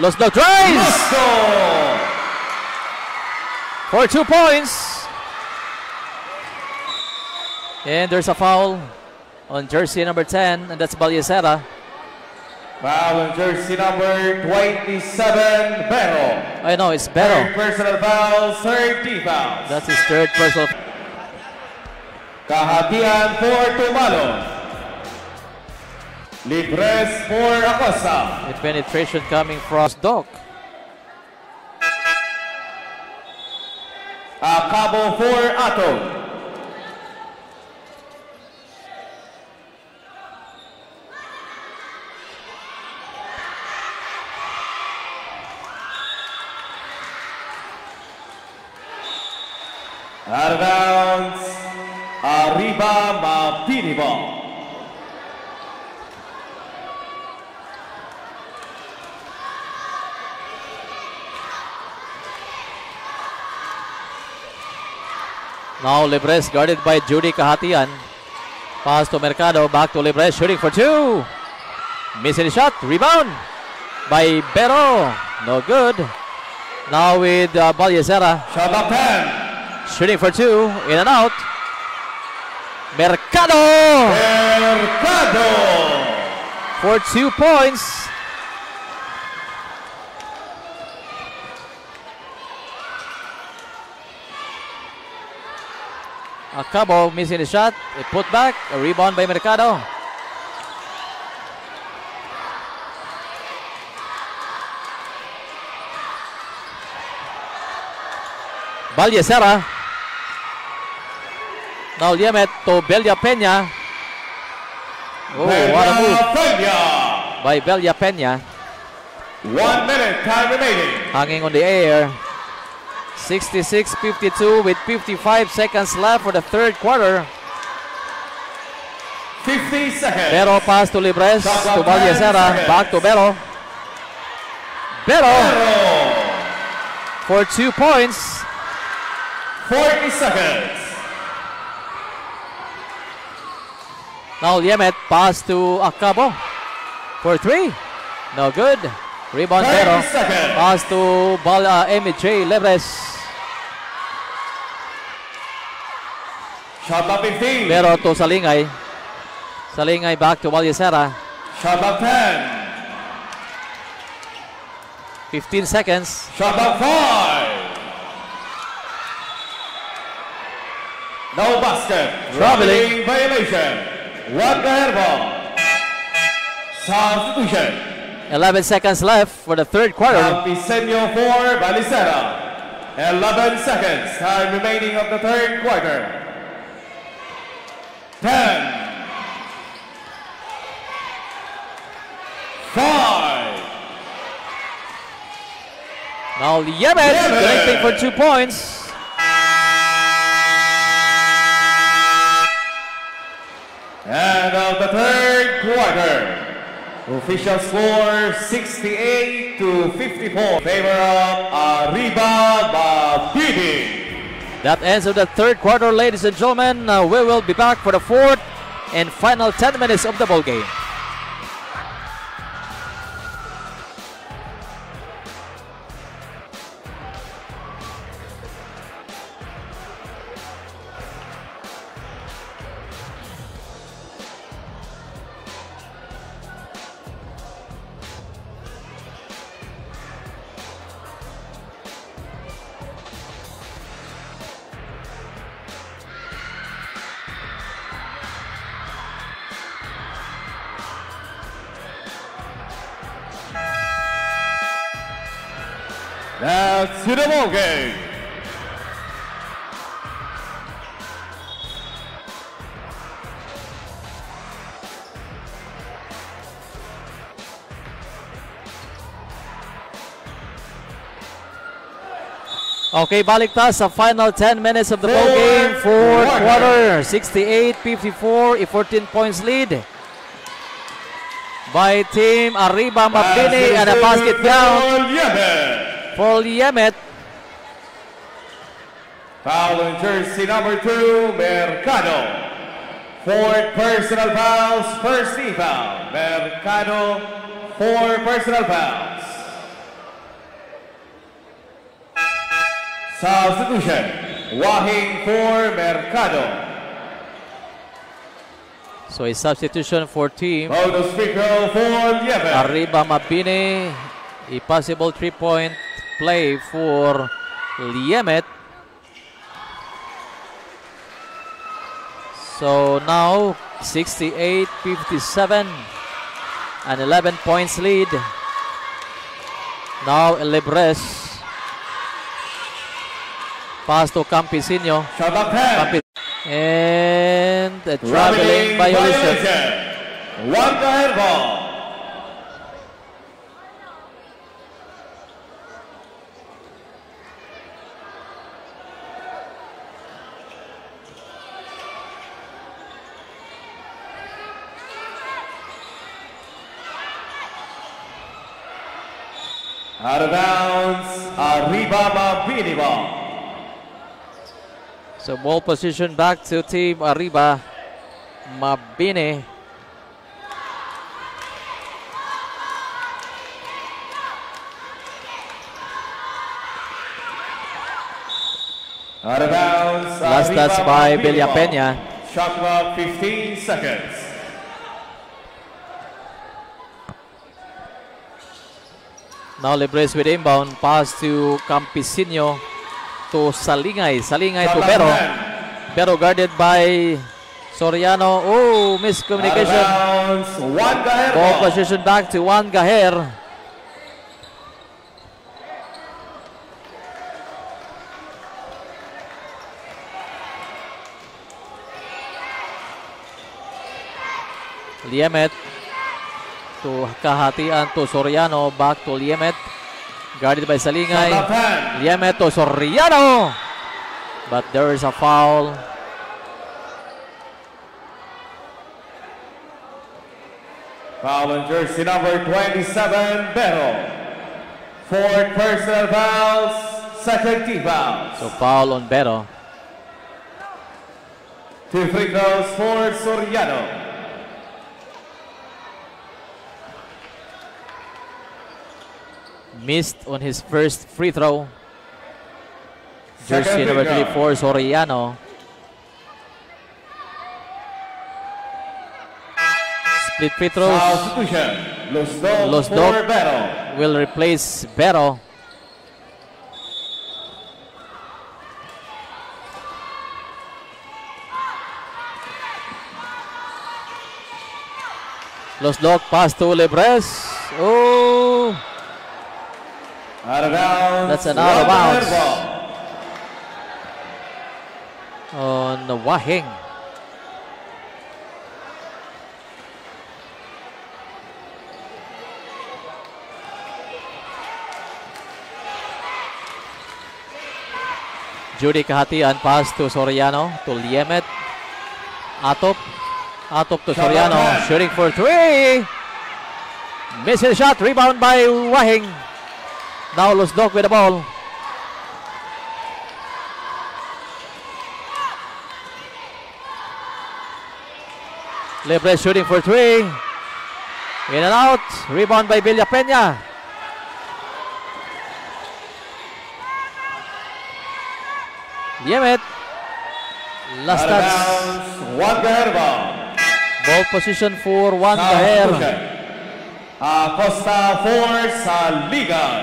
Losdok drives for 2 points. And there's a foul on jersey number 10, and that's Balyesera. Foul on jersey number 27, Bero. I know, it's Bero. Third personal foul, third team foul. That's his third personal. Kahatian for Tumalon. Libres for Acosta. With penetration coming from Losdok. Acabo for Ato. Out of bounds, Arriba Mabini ball. Now Libres guarded by Judy Kahatian. Pass to Mercado, back to Libres, shooting for 2. Missing the shot, rebound by Bero. No good. Now with Balyesera. Shot up 10. Shooting for 2, in and out. Mercado Mercado. for 2 points. Acabo missing the shot. A put back. A rebound by Mercado. Valjezera. Now Liemet to Belia Peña. Oh, what a move by Belia Peña. 1 minute time remaining. Hanging on the air. 66-52 with 55 seconds left for the third quarter. 50 seconds. Bero pass to Libres, to Valjezera, back to Bero. Bero for 2 points. 40 seconds. Now Liemet pass to Acabo for 3. No good. Rebound 30 Bero. seconds. Pass to MJ Libres. Shot clock 15. Bero to Salingay. Salingay back to Valjezera. Shot clock 10. 15 seconds. Shot clock 5. No basket. Traveling. Violation. 1 ahead ball. Substitution. 11 seconds left for the third quarter. Campiseño for Valjezera. 11 seconds. Time remaining of the third quarter. 10. 5. Now Liemet connecting for 2 points. And of the third quarter. Official score 68-54 favor of Arriba Mabini. That ends of the third quarter, ladies and gentlemen. We will be back for the fourth and final 10 minutes of the ball game. Now to the ball game. Okay, baliktas sa final 10 minutes of the ball game. Fourth quarter, 68-54, a 14 points lead by team Arriba Mabini, and a basket count for Liemet. Foul in jersey number 2, Mercado. Fourth personal fouls, first team foul. Mercado, 4 personal fouls. Substitution, Wahing for Mercado. So a substitution for team Bonus free throw for Liemet. Arriba Mabini. A possible 3-point play for Liemet. So now 68-57, an 11 points lead. Now Libres. Pass to Campiseño. Shot clock 10. And a traveling violation. 1 ahead ball. Out of bounds, Arriba Mabini ball. So ball position back to team Arriba Mabini. Out of bounds, Last Arriba touch by Mabini Belia ball. Peña. Shot clock 15 seconds. Now Libres with inbound. Pass to Campiseño to Salingay. Salingay to Shot Bero. clock 10. Pero guarded by Soriano. Oh, miscommunication. Out of bounds, Juan Gaher Ball ball. position back to Juan Gaher. Liemet to kahatian to Soriano. Back to Liemet. Guarded by Salingay. Shot clock 10. Liemet to Soriano. But there is a foul. Foul on jersey number 27, Bero. Fourth personal fouls, second team fouls. So foul on Bero. 2 free throws for Soriano. Missed on his first free throw. Second Jersey free number throw. 34, Soriano. Split free throws Substitution. Losdog Losdog. for Bero. will replace Bero. Losdog pass to Lebres. Oh, Out of bounds. That's an out of Juan Gaher bounds. ball. on Wahing. Judy kahatian pass to Soriano to Liemet. Atop to Shot Soriano, clock 10. shooting for three. Missing shot, rebound by Wahing. Now Losdog with the ball. Lebres shooting for three. In and out, rebound by Villapeña. Liemet. Last Out of touch. bounds. Juan Gaher ball. Ball position for Juan Substitution. Gaher. Acosta for Salingay.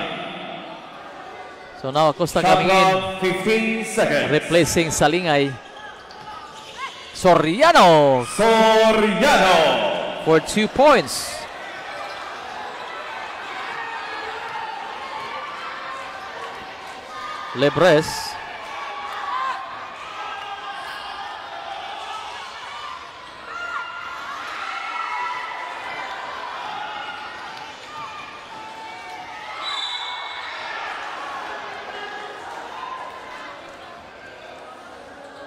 So now Acosta Shot coming in, clock 15 seconds. replacing Salingay. Soriano Soriano. for 2 points. Lebres.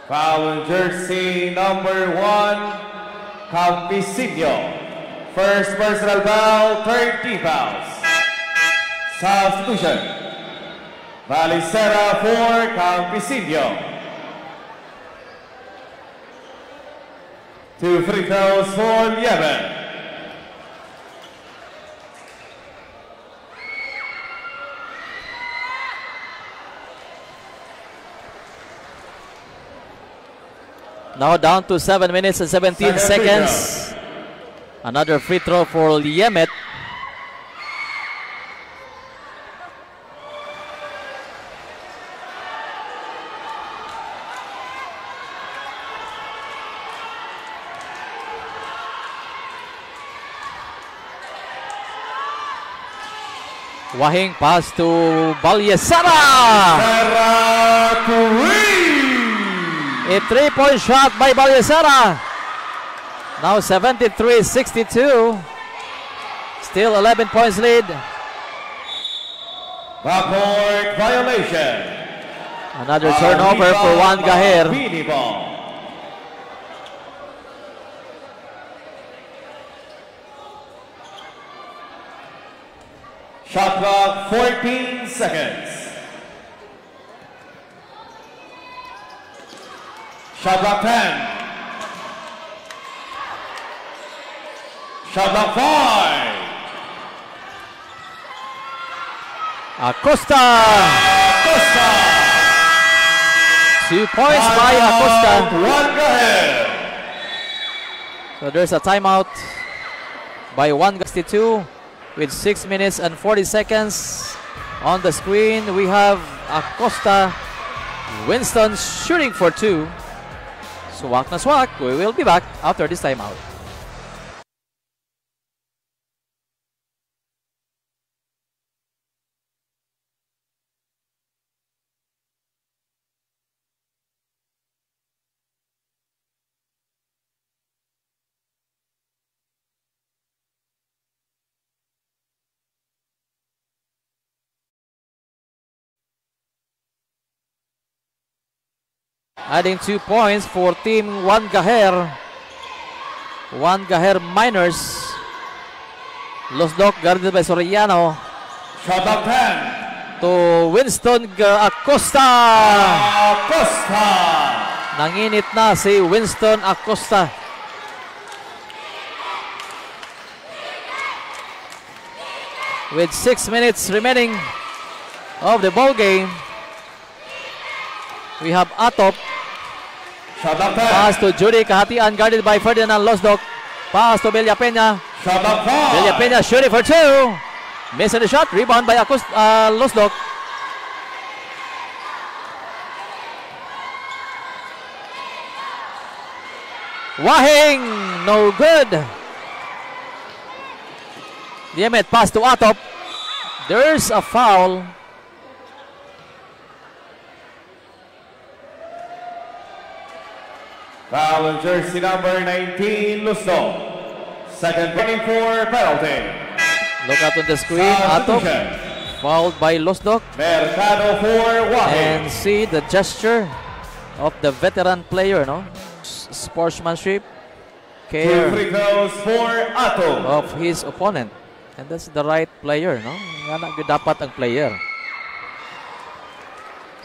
Foul on jersey number 1, Campisinho. First personal foul, 30 fouls. Substitution. Valicera for Campisinho. 2 free throws for Yemen. Now down to 7 minutes and 17 Second free throw. seconds. Another free throw for Liemet. Wahing pass to Balyesara. Serra Turi. A 3-point shot by Balyesara. Now 73-62. Still 11 points lead. Backcourt violation. Another turnover for Juan Gaher. Mini ball. Shot clock 14 seconds. Shot clock 10. Shot clock 5. Acosta. Acosta. 2 points by Acosta. Juan Gaher. So there's a timeout by 162 with 6 minutes and 40 seconds. On the screen, we have Acosta. Winston shooting for 2. Swak na swak. We will be back after this timeout. Adding 2 points for Team Juan Gaher. Juan Gaher Miners. Losdok guarded by Soriano. Shot up 10. To Winston Acosta. Acosta. Nanginit na si Winston Acosta. With 6 minutes remaining of the ball game, we have Atop. Shot up 10. Pass to Judy Kahatian, guarded by Ferdinand Losdok. Pass to Villapena. Shot up 4. Villapena shooting for 2. Missing the shot. Rebound by Losdok. Wahing, no good. Diemet pass to Atop. There's a foul. Foul on jersey number 19, Losdok. Second 24 penalty. Look up on the screen. Atop fouled by Losdok. Mercado for Wahing. And see the gesture of the veteran player, no? Sportsmanship, 2 care free throws for Atop. of his opponent. And that's the right player, no? Nga na gyud dapat ang player.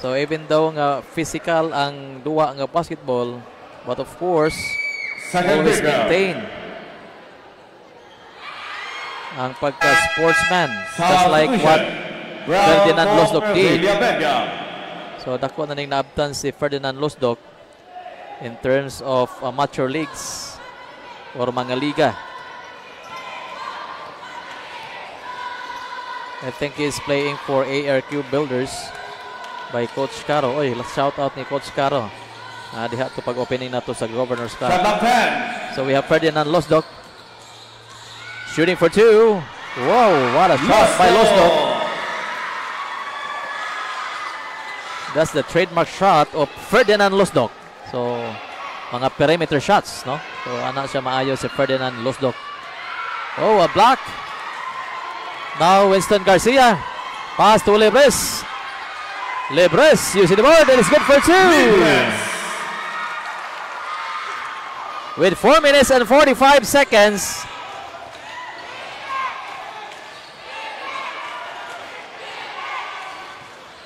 So even though nga physical ang duwa nga basketball, but of course, Second always free throw. maintain ang pagka-sportsman. Just like what Ferdinand Losdok did. So dako na ning naabtan si Ferdinand Losdok in terms of amateur leagues or mga liga. I think he's playing for ARQ Builders by Coach Caro. Oy, let's shout out ni Coach Caro. Diha to pag-opening na to sa Governor's Cup. Shot up 10. So we have Ferdinand Losdok shooting for 2. Whoa, what a shot by Losdok. That's the trademark shot of Ferdinand Losdok. So, mga perimeter shots, no? So, ana siya maayo si Ferdinand Losdok. Oh, a block. Now, Winston Garcia. Pass to Lebres. Lebres using the board and it's good for 2. With 4 minutes and 45 seconds.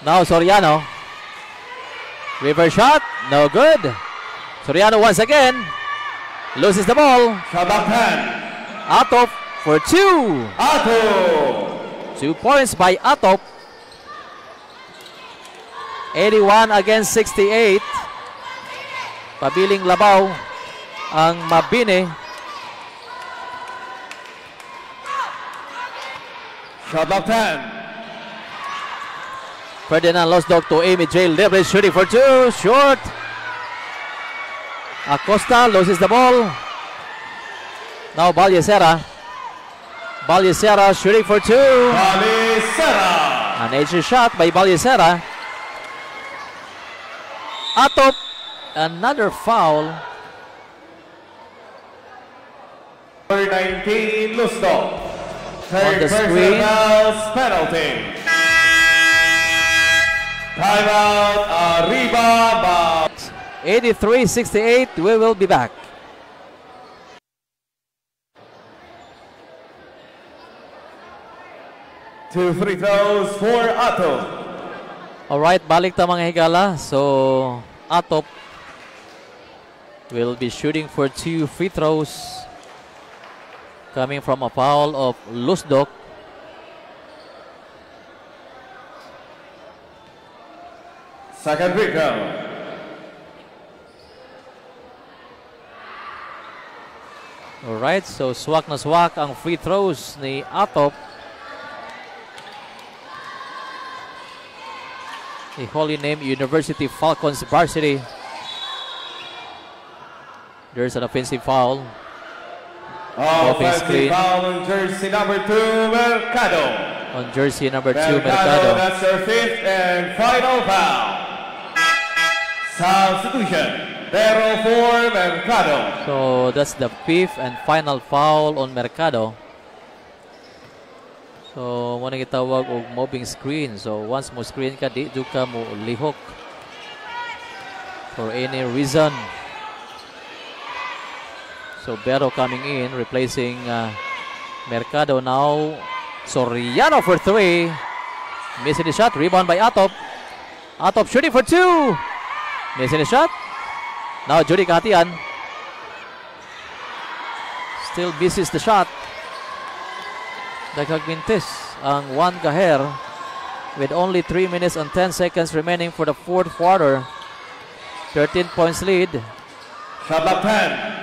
Now, Soriano. River shot, no good. Soriano once again loses the ball. Shot up 10. Atop for 2. Atop. 2 points by Atop. 81 against 68. Pabiling labaw ang Mabini. Shot up 10. Ferdinand Losdok to Amy J. Lebres shooting for 2. Short. Acosta loses the ball. Now Balyesera. Balyesera shooting for 2. Balyesera. An edge shot by Balyesera. Atop. Another foul. Number 19, Losdok. On the screen. Penalty. Timeout, Arriba. 83-68. We will be back. Two free throws for Atop. Alright, balik ta mga higala. So, Atop will be shooting for 2 free throws coming from a foul of Losdok. Second free throw. Alright, so swak na swak ang free throws ni Atop. The Holy Name University Falcons varsity. There's an offensive foul. Moving Offensive screen. foul on jersey number 2, Mercado. On jersey number 2, Mercado. That's their 5th and final foul. Substitution, pero for Mercado. So that's the 5th and final foul on Mercado. So mo na gitawag og moving screen. So once mo screen ka, di ka mo lihok for any reason. So Bero coming in, replacing Mercado now. Soriano for 3. Missing the shot. Rebound by Atop. Atop shooting for 2. Missing the shot. Now Judy Kahatian. Still misses the shot. Nagkagmintis ang Juan Gaher with only 3 minutes and 10 seconds remaining for the 4th quarter. 13 points lead. Shot clock 10.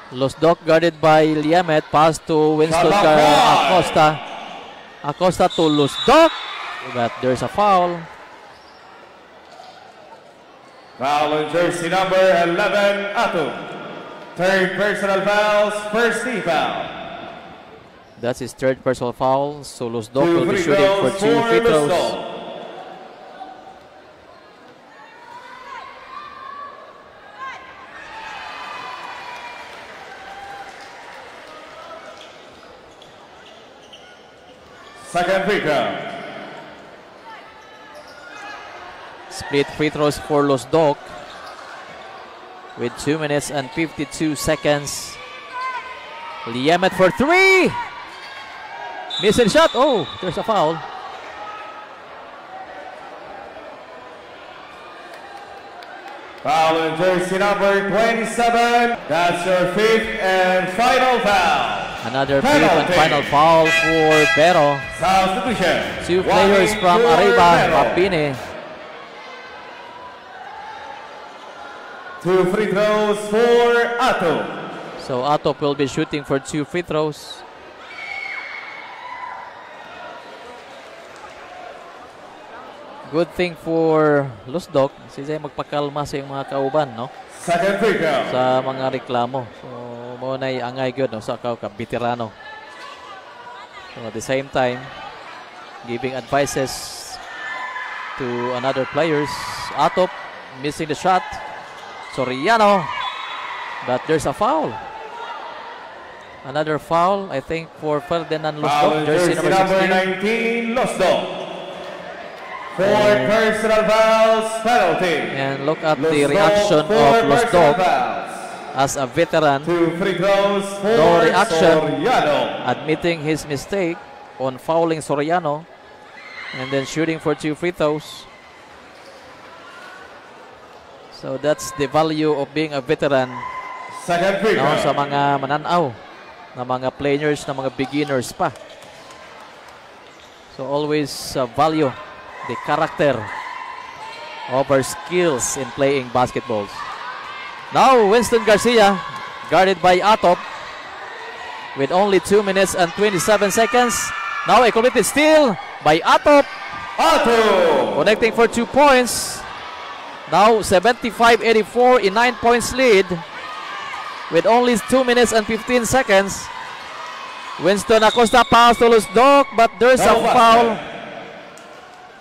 Losdok guarded by Liamet. Pass to Winston Acosta. Acosta to Losdok. But there's a foul. Foul on jersey number 11, Atu. 3rd personal fouls, first team foul. That's his 3rd personal foul. So Losdok will be shooting for 2 free throws. Second free throw. Split free throws for Losdok with 2 minutes and 52 seconds. Liamet for 3. Missing shot. Oh, there's a foul. Foul on jersey number 27. That's your 5th and final foul. Another 5th and final foul for Bero. Substitution. 2 players from for Arriba, Bero. Mabini. 2 free throws for Atu. So Atop will be shooting for 2 free throws. Good thing for Losdok, sila magpakalma sa yung mga kauban, no? Second free throw. Sa mga reklamo. So mo na angay gyud no sa ka-veterano. So at the same time, giving advices to another players. Atop missing the shot. Soriano, but there's a foul. Another foul, I think, for Ferdinand Foul Losdok, on jersey jersey number number 16. 19, Losdok. 4 personal fouls, penalty. And look at the Losdok, reaction 4 of personal Losdok fouls. as a veteran, 2 free throws for No reaction. Soriano. admitting his mistake on fouling Soriano and then shooting for 2 free throws. So that's the value of being a veteran, Second free no, sa throw. mga mananaw na mga players, na mga beginners pa. So always value the character over skills in playing basketballs. Now Winston Garcia, guarded by Atop, with only 2 minutes and 27 seconds. Now a completed steal by Atop, Atu. connecting for 2 points. Now 75-84 in 9 points lead with only 2 minutes and 15 seconds. Winston Acosta pass to Losdok, but there's a foul.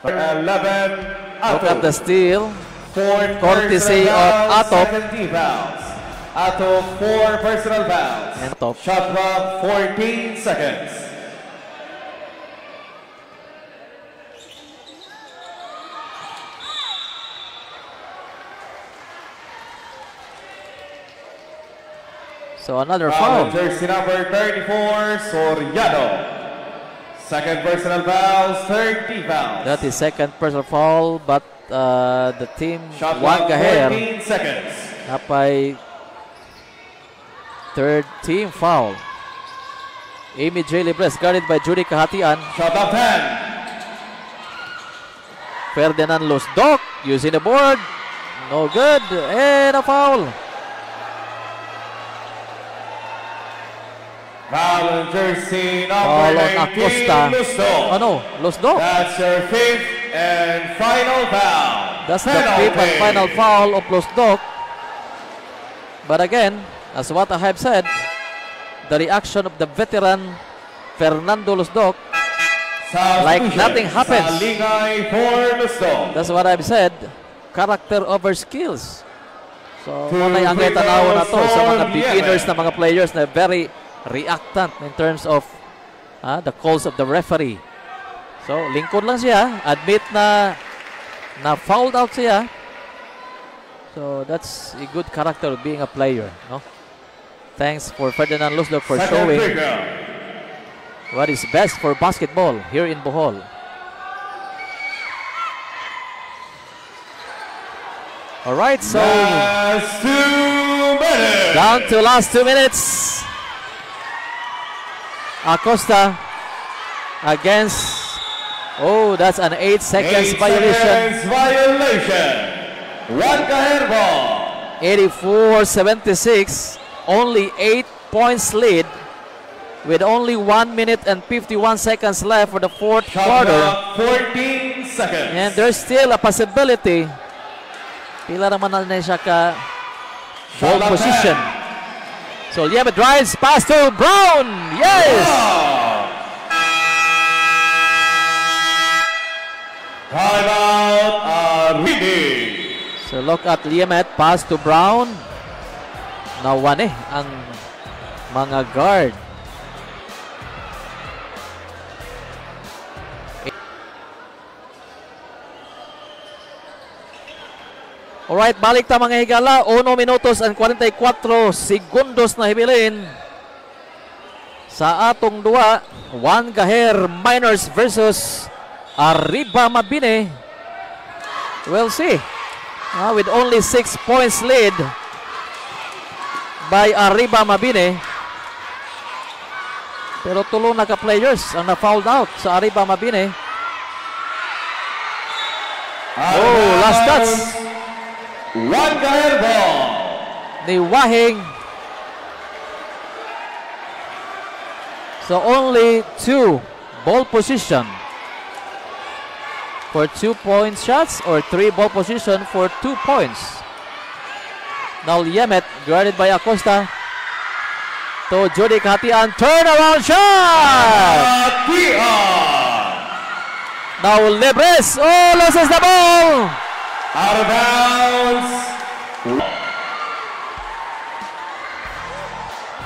11, Look at the steal. Fourth Courtesy personal of fouls, Atop. 17 fouls. Atop, 4 personal fouls. And Atop. Shot clock, 14 seconds. So another Foul foul. on jersey number 34, Soriano. Second personal fouls, 30 fouls. That is second personal foul, but the team Shot clock, Wangaher 14 seconds. napay third team foul. Amy J. Libres guarded by Judy Kahatian. Shot clock, 10. Ferdinand Losdok using the board. No good. And a foul. Foul on jersey Foul number on 19, Acosta. Losdok. Oh no, Losdok. That's your 5th and final foul. That's the fifth and final foul of Losdok. But again, as what I have said, the reaction of the veteran Fernando Lusdok, like nothing happens. That's what I've said. Character over skills. So, manay ang tanaw na to sa mga beginners na mga players na very reactant in terms of the calls of the referee. So, lingkod lang siya. Admit na fouled out siya. So, that's a good character of being a player, no? Thanks for Ferdinand Lusdok for showing what is best for basketball here in Bohol. All right, so down to last 2 minutes. Acosta against, that's an 8 seconds violation. 84-76, only 8 points lead with only 1 minute and 51 seconds left for the fourth quarter. 14 seconds. And there's still a possibility. Pila naman na siya ka ball position. So Yemet drives, pass to Brown. Yes! Timeout, reading. So look at Yemet, pass to Brown. Nawan ang mga guard. Alright, balik ta mga higala. 1 minutos and 44 segundos na hibilin sa atong duwa. 1 Gaher Miners versus Arriba Mabini. We'll see. With only 6 points lead by Arriba Mabini. Pero tulong na ka-players ang na-fouled out sa Arriba Mabini. Last touch. 1 Gaher ball. Ni Wahing. So only 2 ball position for 2-point shots or 3 ball position for 2 points. Now Yemet guarded by Acosta to Jody Kahatian, turnaround shot. Now Lebres, loses the ball. Out of bounds.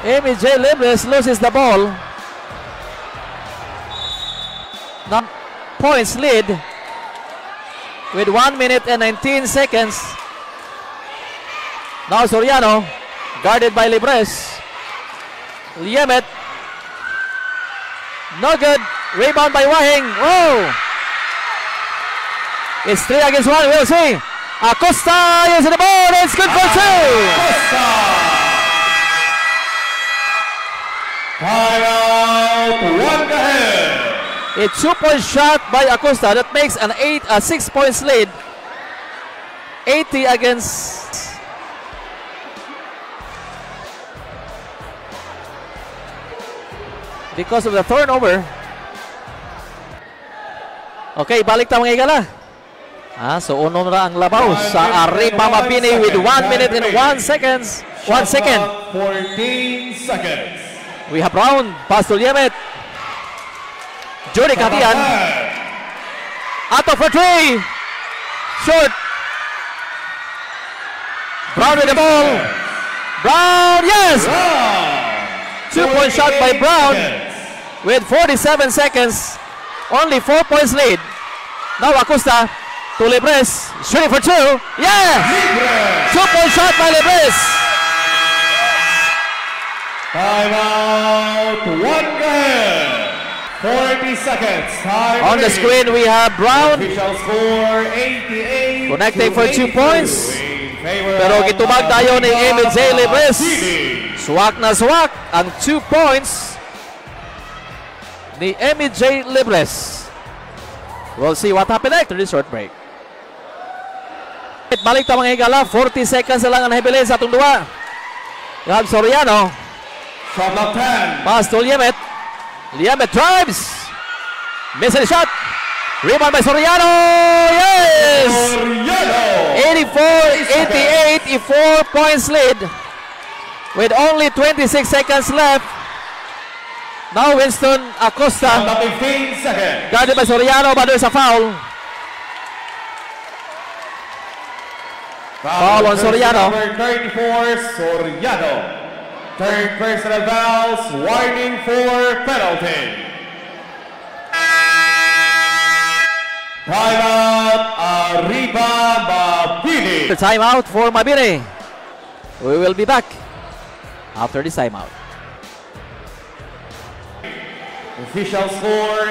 MJ Lebres loses the ball. Now points lead with 1 minute and 19 seconds. Now Soriano, guarded by Lebres. Yemet, no good. Rebound by Wahing. It's 3 against 1. We'll see. Acosta is in the ball. It's good for 2. Acosta. Timeout, 1 Gaher. A 2-point shot by Acosta that makes an 6 points lead. 80 against. Because of the turnover. Okay, balik ta mga igala. So uno na ang labaw sa Arriba Mabini with 1 minute and 1 second. 1 second. 14 seconds. We have Brown, pass to Yemet. Jody Kahatian. Ato for 3. Short. Brown with the ball. Brown, yes! 2-point shot by Brown with 47 seconds. Only 4 points lead. Now Acosta to Lebres. Shooting for 2. Yeah! 2-point shot by Lebres. Timeout, 1 Gaher. 40 seconds. Time On the screen we have Brown Official score 88. connecting for 2 points. Pero gitubag tayo ni MJ Lebres. Swak na swak ang 2 points ni MJ Lebres. We'll see what happens after this short break. Balik ta mga higala. 40 seconds na lang ang nahibilin sa atong duwa. You have Soriano. Shot clock 10. Pass to Yemet. Yemet drives. Missing shot. Rebound by Soriano. Yes! Soriano. 84-88, 4 points lead. with only 26 seconds left. Now Winston Acosta, 15 seconds. guarded by Soriano, but there's a foul. Foul on Soriano. Number 34, Soriano. Third personal fouls, warning for penalty. Timeout, Arriba Mabini. Timeout for Mabini. We will be back after this timeout. Official score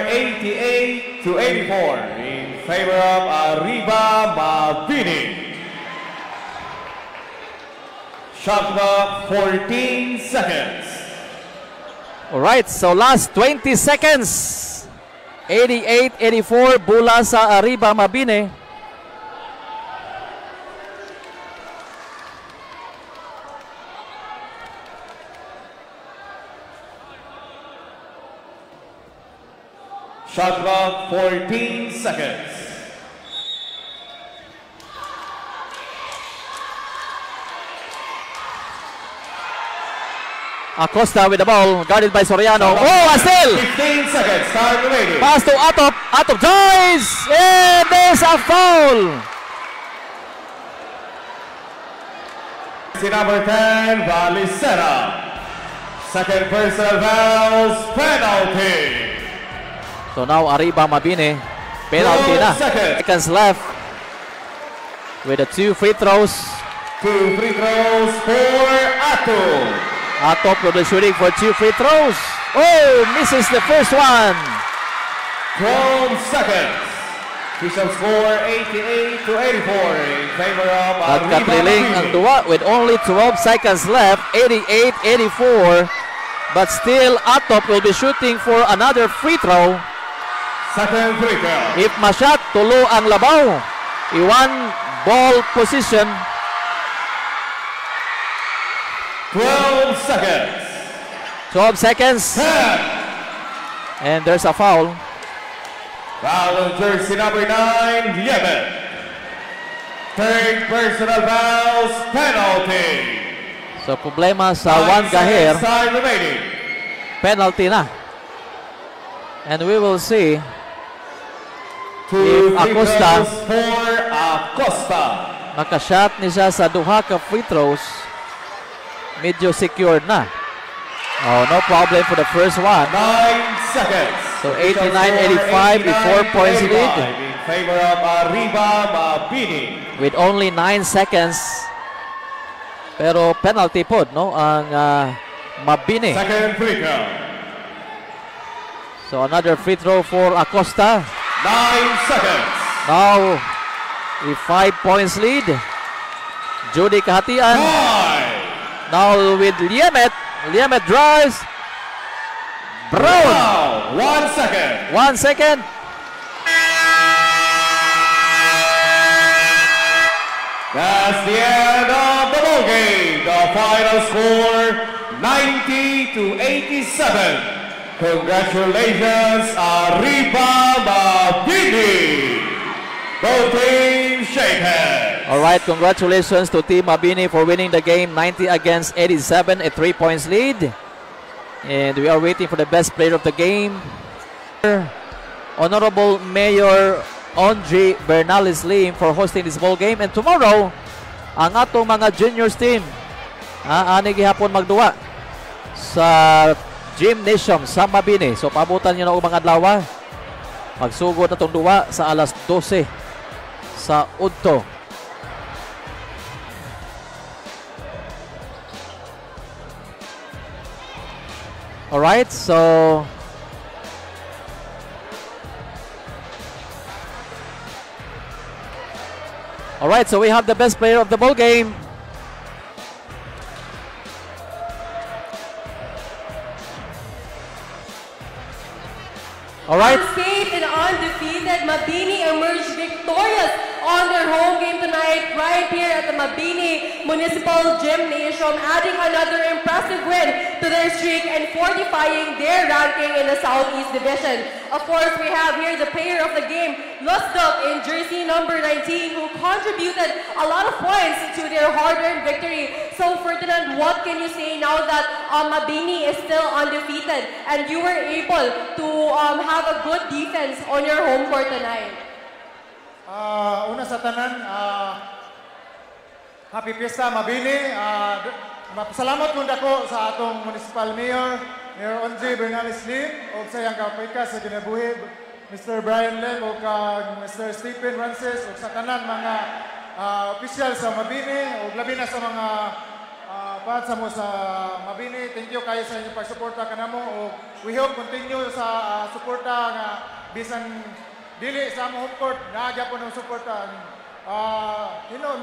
88-84 in favor of Arriba Mabini. Shot clock 14 seconds. All right, so last 20 seconds. 88-84, bula sa Arriba Mabini. Shot clock 14 seconds. Acosta with the ball, guarded by Soriano. Oh, a steal! 15 seconds, time remaining. Pass to Atop. Atop drives! And there's a foul! Si number 10, Valicena. Second personal fouls, penalty. So now Arriba Mabini, penalty 12 na. seconds. Seconds left with the 2 free throws. 2 free throws for Ato. Atop will be shooting for 2 free throws. Oh, misses the first one. 12 seconds. Official score 88-84 in favor of At Arriba kapriling ang Mabini. duwa with only 12 seconds left, 88-84. But still, Atop will be shooting for another free throw. Second free throw. If masyat, tulo ang labaw. Iwan ball position. 12 seconds. 12 seconds. 10. And there's a foul. Foul on jersey number 9, Yemen. Third personal fouls, penalty. So problema sa 5 Juan Gaher. seconds time remaining. Penalty na. And we will see Two If free Acosta- throws for Acosta. makashot ni siya sa duha ka free throws. Medyo secured na. Oh, no problem for the first one. 9 seconds. So 89-85 with 4 points lead. In favor of Arriba Mabini. With only 9 seconds. Pero penalty po, no? Ang Mabini. Second free throw. So another free throw for Acosta. 9 seconds. Now, with 5 points lead. Judy kahatian. 5. Now with Liemet. Liemet drives. Brown. Now, 1 second. 1 second. That's the end of the ball game. The final score 90-87. Congratulations, Arriba Mabini. Both teams shake hands. All right, congratulations to Team Mabini for winning the game 90-87, a 3 points lead. And we are waiting for the best player of the game. Honorable Mayor Andre Bernales Lim for hosting this ball game. And tomorrow, ang atong mga juniors team, ani gihapon magduwa sa Gymnasium sa Mabini. So paabutan niyo na og mga adlaw. Magsugod atong duwa sa alas 12 sa Udto. All right, so we have the best player of the ball game. All right. Unscathed and undefeated, Mabini emerged victorious on their home game tonight right here at the Mabini Municipal Gymnasium, adding another impressive win to their streak and fortifying their ranking in the Southeast Division. Of course, we have here the player of the game, Lusdok in jersey number 19, who contributed a lot of points to their hard-earned victory. So Ferdinand, what can you say now that Mabini is still undefeated and you were able to have a good defense on your home court tonight? Una sa tanan, happy fiesta Mabini. Salamat muna ko sa atong Municipal Mayor, Mayor Andre Bernales Lim, o sa iyang kapika sa ginabuhi, Mr. Brian Lim, o Mr. Stephen Francis, o sa tanan mga official sa Mabini, o labi na sa mga sa mo sa Mabini. Thank you kayo sa inyong pagsuporta kanamo, o we hope continue sa suporta nga bisan dili sa among home court, naagya po ng suporta.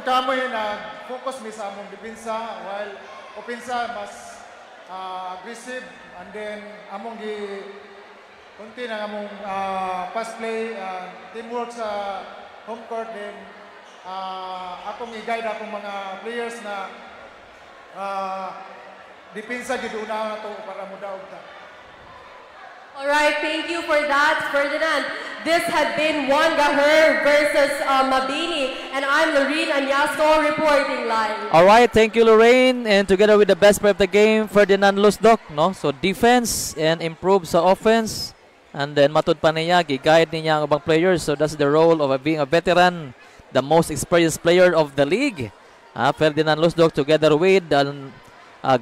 Kamoy na focus mi sa among depensa while opensa mas aggressive, and then among kunti na among pass play, teamwork sa home court. Then akong i-guide akong mga players na depensa gid una na to para mudaog ta. Alright, thank you for that, Ferdinand. This had been Juan Gaher versus Mabini, and I'm Lorene Añasco reporting live. Alright, thank you, Lorraine. And together with the best player of the game, Ferdinand Lusdok, no? So defense and improve sa offense. And then matud pa niya, gi-guide niya ang ibang players. So that's the role of being a veteran, the most experienced player of the league. Ferdinand Lusdok together with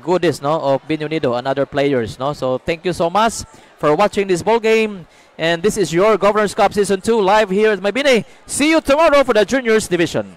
Goodies, no, of Binyunido and other players, no. So thank you so much for watching this ball game, and this is your Governors Cup Season 2 live here at Mabini. See you tomorrow for the Juniors Division.